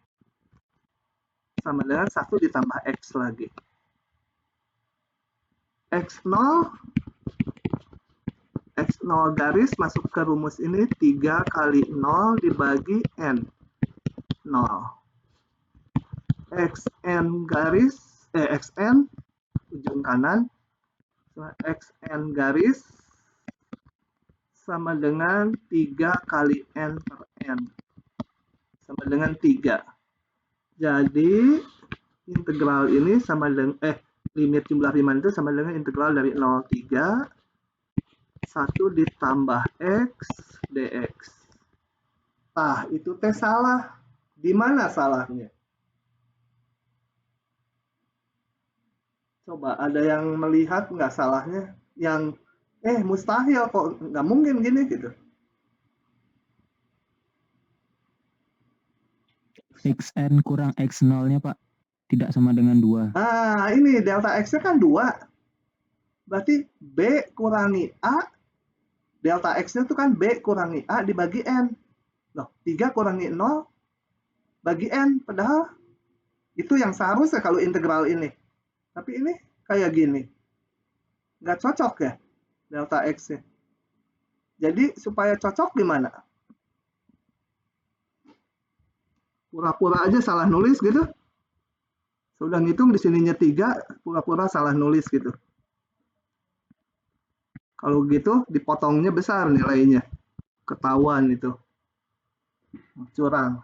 Sama dengan 1 ditambah X lagi. X0 garis masuk ke rumus ini 3 kali 0 dibagi N. 0. Xn garis, Xn ujung kanan, Xn garis sama dengan 3 kali N per N. Sama dengan 3. Jadi, integral ini sama dengan, limit jumlah Riemann itu sama dengan integral dari 0,3 1 ditambah X dx. Itu teh salah. Di mana salahnya? Coba ada yang melihat nggak salahnya? Yang mustahil kok, nggak mungkin gini gitu. Xn kurang X0-nya Pak tidak sama dengan 2. Ini delta X-nya kan 2. Berarti B kurangi A, delta X-nya itu kan B kurangi A dibagi N. Loh, 3 kurangi 0 bagi N. Padahal itu yang seharusnya kalau integral ini. Tapi ini kayak gini. Nggak cocok ya delta X-nya. Jadi supaya cocok gimana? Pura-pura aja salah nulis gitu. Sudah ngitung di sininya 3, pura-pura salah nulis gitu. Kalau gitu dipotongnya besar nilainya. Ketahuan itu. Curang.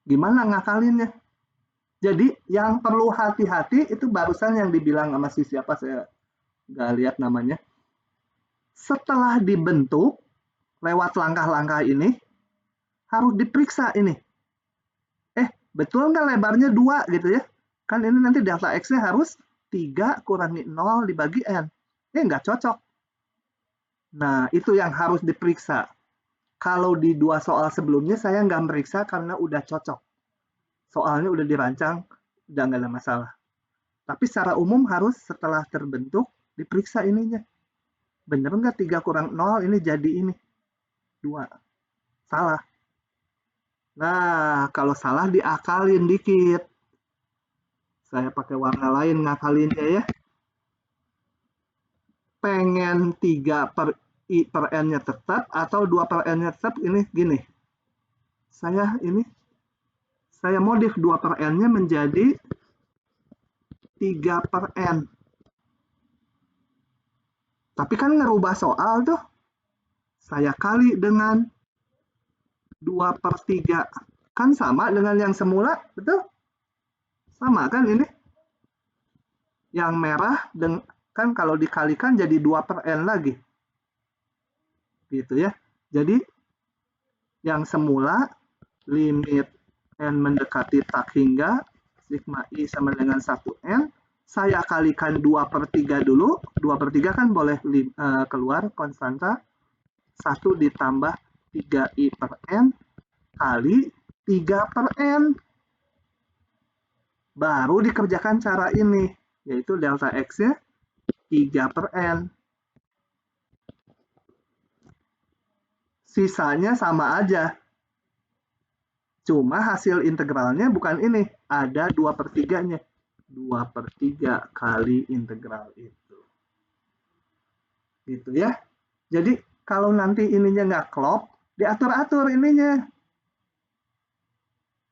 Gimana ngakalinnya? Jadi yang perlu hati-hati itu barusan yang dibilang sama si siapa, saya nggak lihat namanya. Setelah dibentuk lewat langkah-langkah ini harus diperiksa ini. Betul nggak lebarnya 2 gitu ya? Kan ini nanti delta X-nya harus 3 kurangi 0 dibagi N. Nggak cocok. Nah, itu yang harus diperiksa. Kalau di 2 soal sebelumnya saya nggak meriksa karena udah cocok. Soalnya udah dirancang, udah nggak ada masalah. Tapi secara umum harus setelah terbentuk, diperiksa ininya. Bener nggak 3 kurang 0 ini jadi ini? 2. Salah. Nah, kalau salah diakalin dikit. Saya pakai warna lain ngakalinnya ya. Pengen 3 per I per N-nya tetap atau 2 per N-nya tetap, ini gini. Saya Saya modif 2/n-nya menjadi 3/n. Tapi kan ngerubah soal tuh. Saya kali dengan 2/3. Kan sama dengan yang semula, betul? Sama kan ini? Yang merah kan kalau dikalikan jadi 2/n lagi. Gitu ya. Jadi yang semula limit n mendekati tak hingga sigma i sama dengan 1n, saya kalikan 2/3 dulu. 2/3 kan boleh keluar konstanta 1 ditambah 3i per n kali 3/n. Baru dikerjakan cara ini, yaitu delta x-nya 3/n. Sisanya sama aja. Cuma hasil integralnya bukan ini, ada 2/3-nya. 2/3 kali integral itu. Gitu ya. Jadi kalau nanti ininya nggak klop, diatur-atur ininya.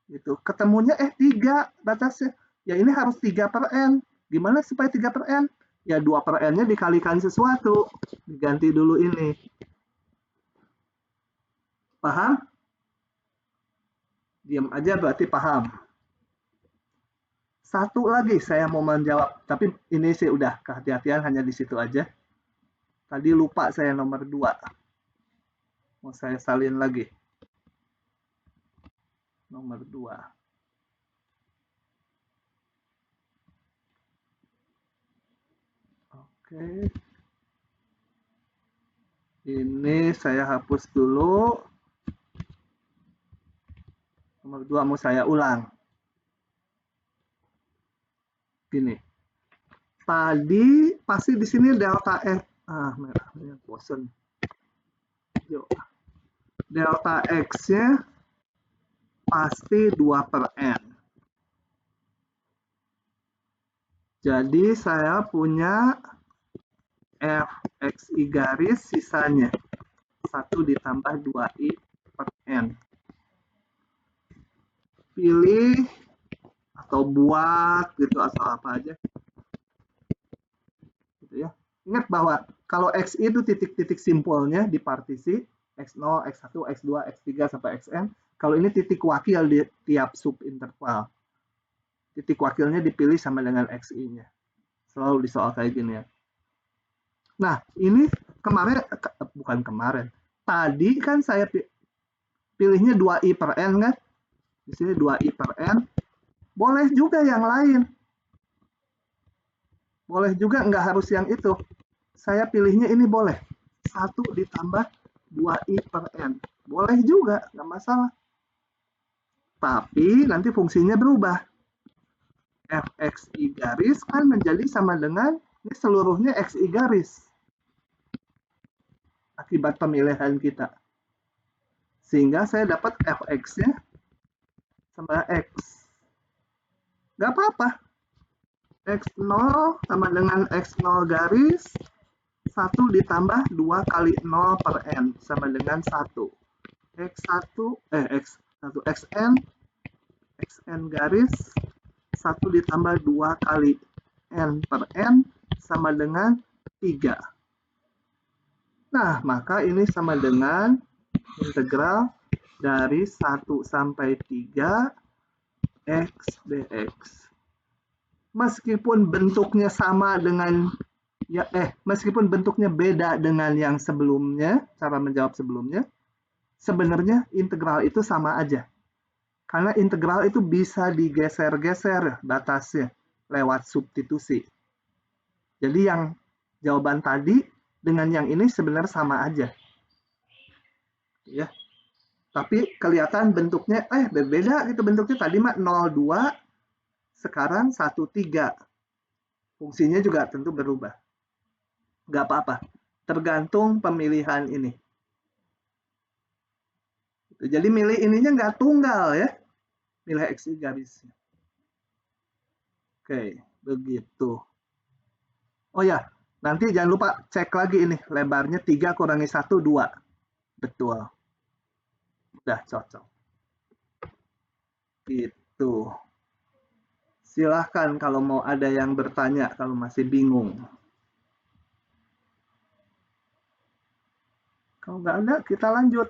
Gitu. Ketemunya 3 batasnya. Ya ini harus 3/n. Gimana supaya 3/n? Ya 2/n-nya dikalikan sesuatu. Diganti dulu ini. Paham? Diam aja berarti paham. Satu lagi saya mau menjawab, tapi ini sih udah kehati-hatian hanya di situ aja. Tadi lupa saya nomor 2. Mau saya salin lagi. Nomor 2. Oke. Ini saya hapus dulu. Nomor 2 mau saya ulang. Gini. Tadi pasti di sini delta X. Merahnya bosen. Yuk. Delta X-nya pasti 2/n. Jadi saya punya fxi garis sisanya 1 ditambah 2i per n. Pilih atau buat gitu atau apa aja. Gitu ya. Ingat bahwa kalau xi itu titik-titik simpulnya di partisi x0, x1, x2, x3 sampai xn. Kalau ini titik wakil di tiap subinterval. Titik wakilnya dipilih sama dengan xi-nya. Selalu di soal kayak gini ya. Nah, ini bukan kemarin. Tadi kan saya pilihnya 2i per n kan? Di sini 2i per n. Boleh juga yang lain. Boleh juga nggak harus yang itu. Saya pilihnya ini boleh. 1 ditambah 2i per n. Boleh juga, nggak masalah. Tapi nanti fungsinya berubah. fxi garis kan menjadi sama dengan ini seluruhnya xi garis. Akibat pemilihan kita. Sehingga saya dapat fx-nya sama x. Nggak apa-apa. x0 sama dengan x0 garis 1 ditambah 2 kali 0 per n sama dengan 1. xn garis 1 ditambah 2 kali n per n sama dengan 3. Nah, maka ini sama dengan integral dari 1 sampai 3 x dx. Meskipun bentuknya sama dengan meskipun bentuknya beda dengan yang sebelumnya, cara menjawab sebelumnya, sebenarnya integral itu sama aja. Karena integral itu bisa digeser-geser batasnya lewat substitusi. Jadi yang jawaban tadi dengan yang ini sebenarnya sama aja. Ya. Tapi kelihatan bentuknya berbeda gitu bentuknya. Tadi mah 0,2, sekarang 1,3. Fungsinya juga tentu berubah. Nggak apa-apa. Tergantung pemilihan ini. Jadi milih ininya nggak tunggal ya. Milih xi garisnya. Oke, begitu. Oh ya, nanti jangan lupa cek lagi ini. Lebarnya 3 kurangi 1, 2. Betul. Udah cocok. Gitu. Gitu. Silahkan kalau mau ada yang bertanya kalau masih bingung. Kalau nggak ada, kita lanjut.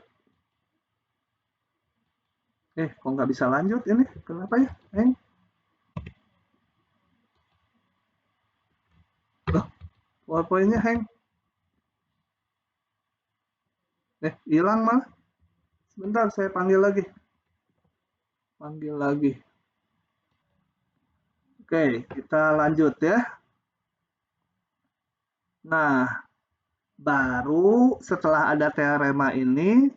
Kok nggak bisa lanjut ini? Kenapa ya? Loh, PowerPoint-nya hang. Hilang malah. Sebentar, saya panggil lagi. Oke, kita lanjut ya. Nah, baru setelah ada teorema ini,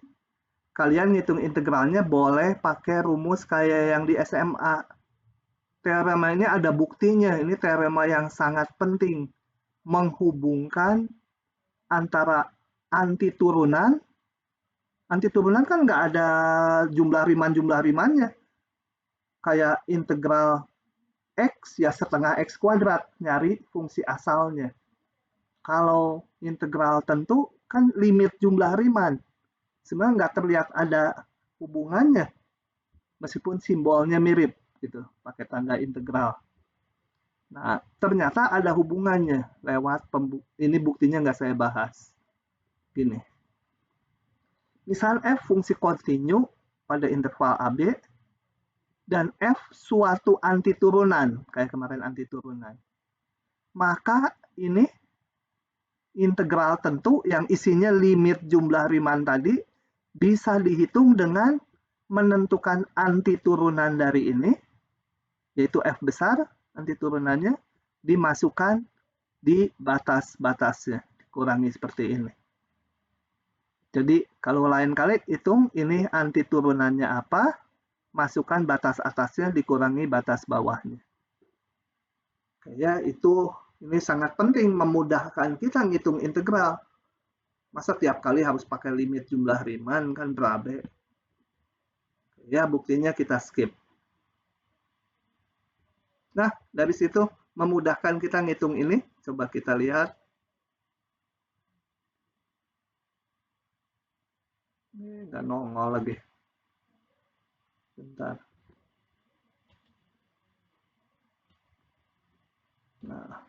kalian ngitung integralnya boleh pakai rumus kayak yang di SMA. Teorema ini ada buktinya, ini teorema yang sangat penting. Menghubungkan antara antiturunan kan nggak ada jumlah riman-rimannya. Kayak integral X ya setengah X kuadrat, nyari fungsi asalnya. Kalau integral tentu kan limit jumlah riman. Sebenarnya nggak terlihat ada hubungannya, meskipun simbolnya mirip, gitu, pakai tanda integral. Nah, ternyata ada hubungannya lewat ini buktinya nggak saya bahas. Gini. Misal F fungsi kontinu pada interval AB, dan F suatu antiturunan, kayak kemarin antiturunan. Maka ini integral tentu yang isinya limit jumlah riman tadi bisa dihitung dengan menentukan antiturunan dari ini, yaitu F besar, antiturunannya, dimasukkan di batas-batasnya, dikurangi seperti ini. Jadi kalau lain kali hitung ini antiturunannya apa, masukkan batas atasnya dikurangi batas bawahnya. Ya, itu ini sangat penting memudahkan kita ngitung integral. Masa tiap kali harus pakai limit jumlah riman kan berabe. Ya, buktinya kita skip. Nah, dari situ memudahkan kita ngitung ini. Coba kita lihat. Ini nggak nongol lagi. Bentar. Nah,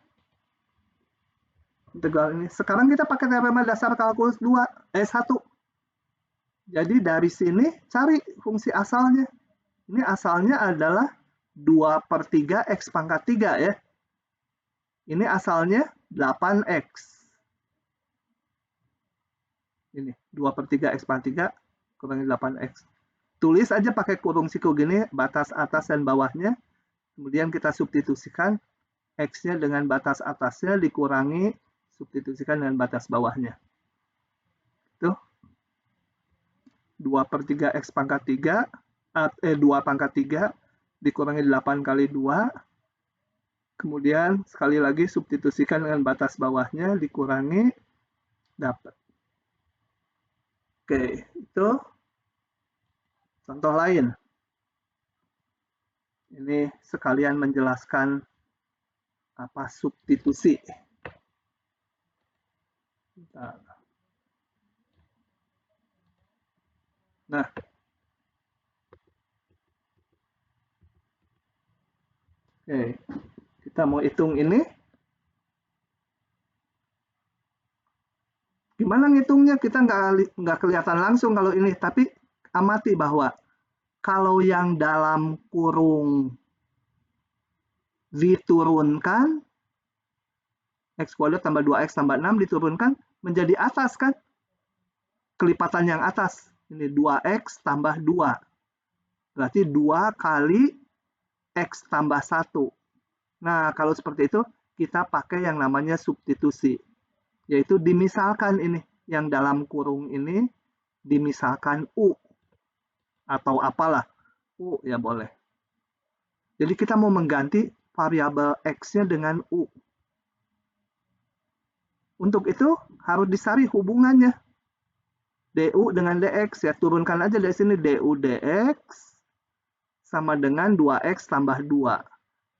integral ini. Sekarang kita pakai teorema dasar kalkulus 1. Jadi dari sini cari fungsi asalnya. Ini asalnya adalah 2/3 X pangkat 3 ya. Ini asalnya 8X. Ini 2/3 X pangkat 3 kurangi 8X. Tulis aja pakai kurung siku gini, batas atas dan bawahnya. Kemudian kita substitusikan X-nya dengan batas atasnya dikurangi, substitusikan dengan batas bawahnya. Itu 2/3 X pangkat 3, 2 pangkat 3 dikurangi 8 kali 2. Kemudian sekali lagi substitusikan dengan batas bawahnya dikurangi, dapat. Oke, itu contoh lain. Ini sekalian menjelaskan apa substitusi. Nah, oke, kita mau hitung ini. Gimana ngitungnya? Kita nggak kelihatan langsung kalau ini, tapi amati bahwa kalau yang dalam kurung diturunkan, X kuadrat tambah 2X tambah 6 diturunkan menjadi atas kan? Kelipatan yang atas. Ini 2X tambah 2. Berarti 2 kali X tambah 1. Nah, kalau seperti itu, kita pakai yang namanya substitusi. Yaitu dimisalkan ini, yang dalam kurung ini, dimisalkan U. Atau apalah, U ya boleh. Jadi kita mau mengganti variabel X-nya dengan U. Untuk itu harus dicari hubungannya. DU dengan DX, ya turunkan aja dari sini DU DX sama dengan 2X tambah 2.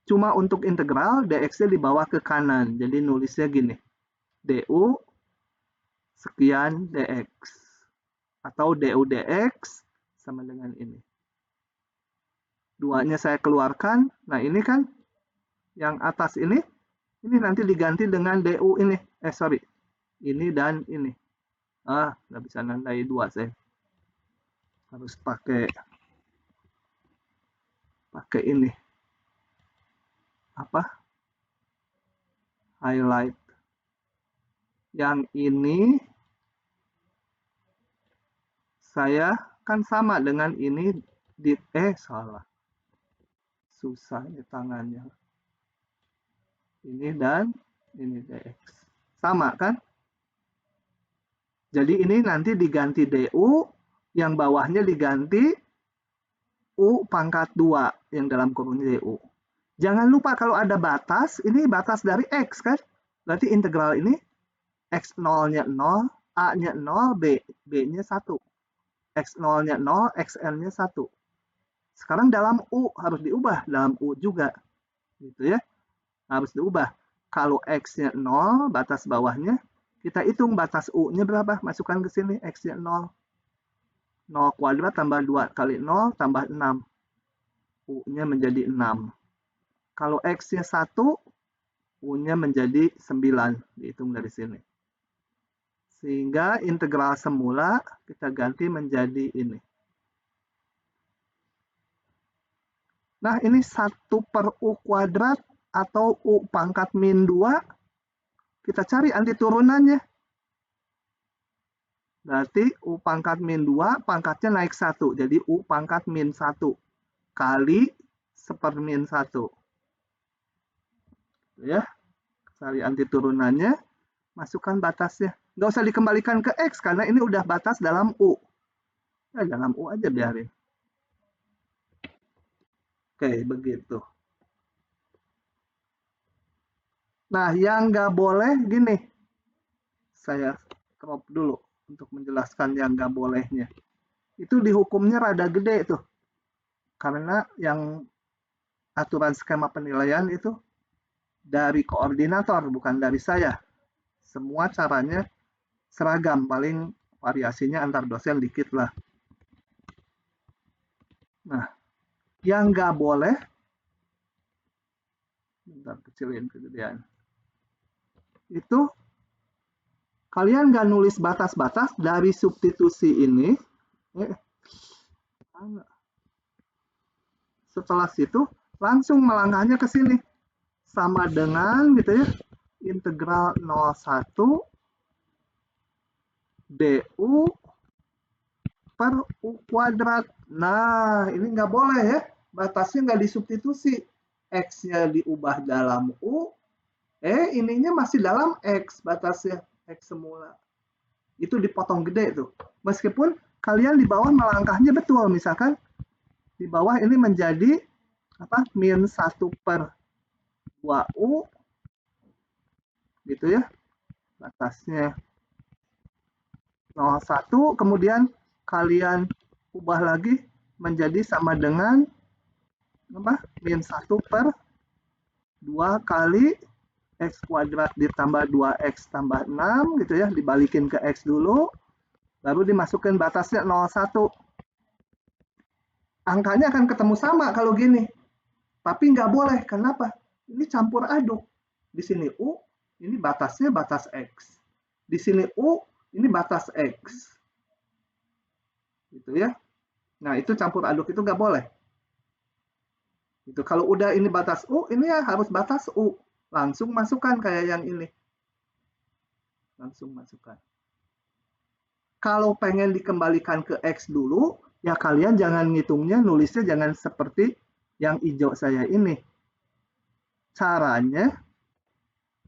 Cuma untuk integral, DX-nya dibawa ke kanan. Jadi nulisnya gini. DU sekian DX. Atau DU DX sama dengan ini. 2-nya saya keluarkan. Nah, ini kan yang atas ini nanti diganti dengan DU ini. Sorry. Ini dan ini. Nggak bisa nandai 2 saya. Harus pakai ini. Apa? Highlight. Yang ini saya kan sama dengan ini salah. Susah ini tangannya. Ini dan ini DX. Sama kan? Jadi ini nanti diganti DU, yang bawahnya diganti U pangkat 2 yang dalam kurung DU. Jangan lupa kalau ada batas, ini batas dari X kan? Berarti integral ini X0-nya 0, A-nya 0, B-nya 1. X0-nya 0, XN-nya 1. Sekarang dalam U harus diubah, dalam U juga. Gitu ya. Harus diubah. Kalau X-nya 0, batas bawahnya, kita hitung batas U-nya berapa? Masukkan ke sini, X-nya 0. 0 kuadrat tambah 2 kali 0 tambah 6. U-nya menjadi 6. Kalau X-nya 1, U-nya menjadi 9. Dihitung dari sini. Sehingga integral semula kita ganti menjadi ini. Nah, ini 1 per U kuadrat atau U pangkat min 2. Kita cari anti turunannya. Berarti U pangkat min 2, pangkatnya naik 1. Jadi U pangkat min 1 kali sepermin 1. Ya, cari anti turunannya, masukkan batasnya. Nggak usah dikembalikan ke X, karena ini udah batas dalam U. Ya, dalam U aja biarin. Oke, begitu. Nah, yang nggak boleh gini. Saya crop dulu untuk menjelaskan yang nggak bolehnya. Itu dihukumnya rada gede tuh. Karena yang aturan skema penilaian itu dari koordinator, bukan dari saya. Semua caranya seragam, paling variasinya antar dosen dikit lah. Nah, yang nggak boleh, bentar kecilin kegedean. Itu kalian nggak nulis batas-batas dari substitusi ini. Setelah situ langsung melangkahnya ke sini. Sama dengan gitu ya, integral 01 DU per U kuadrat. Nah, ini nggak boleh ya. Batasnya nggak disubstitusi. X-nya diubah dalam U. Ininya masih dalam X batasnya. X semula. Itu dipotong gede tuh. Meskipun kalian di bawah melangkahnya betul. Misalkan di bawah ini menjadi apa? Min 1 per 2U. Gitu ya. Batasnya 01. Kemudian kalian ubah lagi menjadi sama dengan apa? Min 1 per 2 kali X kuadrat ditambah 2X tambah 6 gitu ya, dibalikin ke X dulu, baru dimasukin batasnya 01. Angkanya akan ketemu sama kalau gini, tapi nggak boleh, kenapa? Ini campur aduk, di sini U, ini batasnya batas X, di sini U, ini batas X, gitu ya. Nah, itu campur aduk itu nggak boleh. Itu kalau udah ini batas U, ini ya harus batas U. Langsung masukkan kayak yang ini. Langsung masukkan. Kalau pengen dikembalikan ke X dulu, ya kalian jangan ngitungnya, nulisnya jangan seperti yang hijau saya ini. Caranya,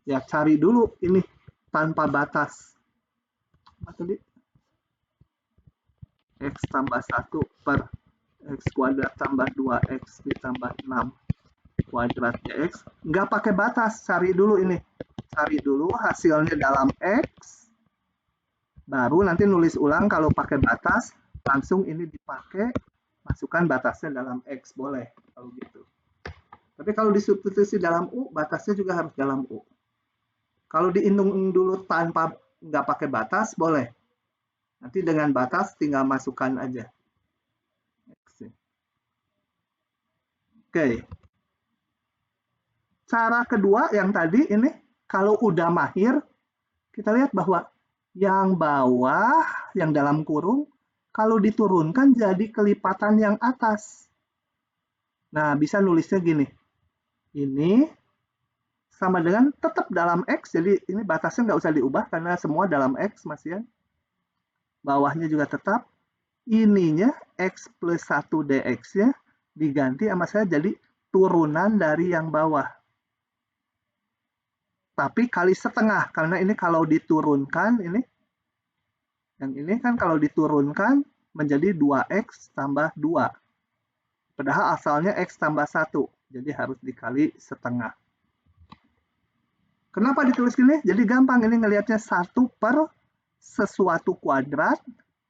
ya cari dulu ini tanpa batas. Apa tadi? X tambah 1 per X kuadrat tambah 2X ditambah 6 kuadratnya X. Nggak pakai batas, cari dulu ini. Cari dulu hasilnya dalam X, baru nanti nulis ulang kalau pakai batas, langsung ini dipakai, masukkan batasnya dalam X, boleh kalau gitu. Tapi kalau disubstitusi dalam U, batasnya juga harus dalam U. Kalau dihitung dulu tanpa nggak pakai batas, boleh. Nanti dengan batas tinggal masukkan aja. Oke. Cara kedua yang tadi ini, kalau udah mahir, kita lihat bahwa yang bawah, yang dalam kurung, kalau diturunkan jadi kelipatan yang atas. Nah, bisa nulisnya gini. Ini sama dengan tetap dalam X, jadi ini batasnya nggak usah diubah karena semua dalam X, Mas Ian. Bawahnya juga tetap. Ininya X plus 1 dx-nya diganti sama saya jadi turunan dari yang bawah. Tapi kali setengah, karena ini kalau diturunkan, yang ini kan kalau diturunkan menjadi 2x tambah 2. Padahal asalnya x tambah 1, jadi harus dikali setengah. Kenapa ditulis gini? Jadi gampang, ini ngelihatnya 1 per sesuatu kuadrat,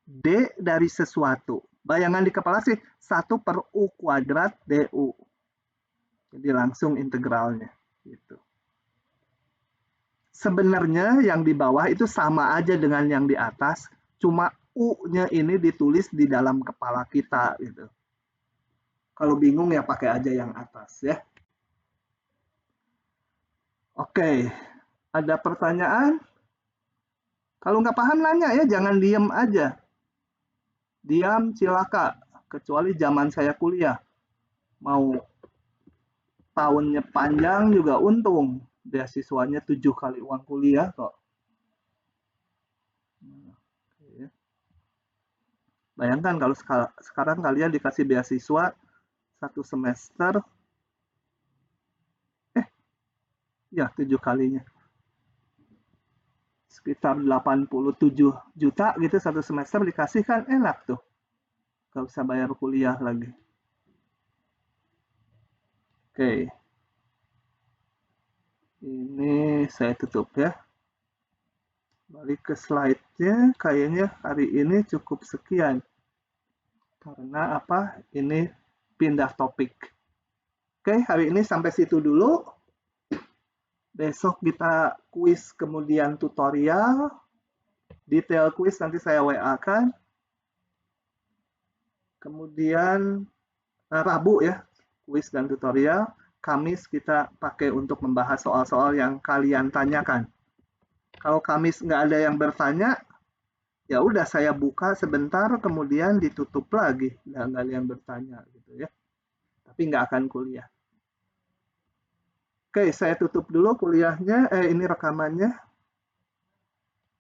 D dari sesuatu. Bayangan di kepala sih 1 per U kuadrat DU. Jadi langsung integralnya. Gitu. Sebenarnya yang di bawah itu sama aja dengan yang di atas, cuma U-nya ini ditulis di dalam kepala kita. Gitu. Kalau bingung ya pakai aja yang atas ya. Oke, ada pertanyaan? Kalau nggak paham nanya ya, jangan diem aja. Diam cilaka, kecuali zaman saya kuliah. Mau tahunnya panjang juga untung. Beasiswanya 7 kali uang kuliah kok. Bayangkan kalau sekarang kalian dikasih beasiswa 1 semester, ya 7 kalinya. Sekitar 87 juta gitu 1 semester dikasih kan enak tuh. Gak usah bayar kuliah lagi. Oke. Ini saya tutup ya. Balik ke slide-nya, kayaknya hari ini cukup sekian. Karena apa? Ini pindah topik. Oke, hari ini sampai situ dulu. Besok kita kuis kemudian tutorial. Detail kuis nanti saya WA-kan. Kemudian Rabu ya, kuis dan tutorial. Kamis kita pakai untuk membahas soal-soal yang kalian tanyakan. Kalau Kamis nggak ada yang bertanya, ya udah saya buka sebentar, kemudian ditutup lagi. Nggak ada yang bertanya gitu ya. Tapi nggak akan kuliah. Oke, saya tutup dulu kuliahnya. Ini rekamannya.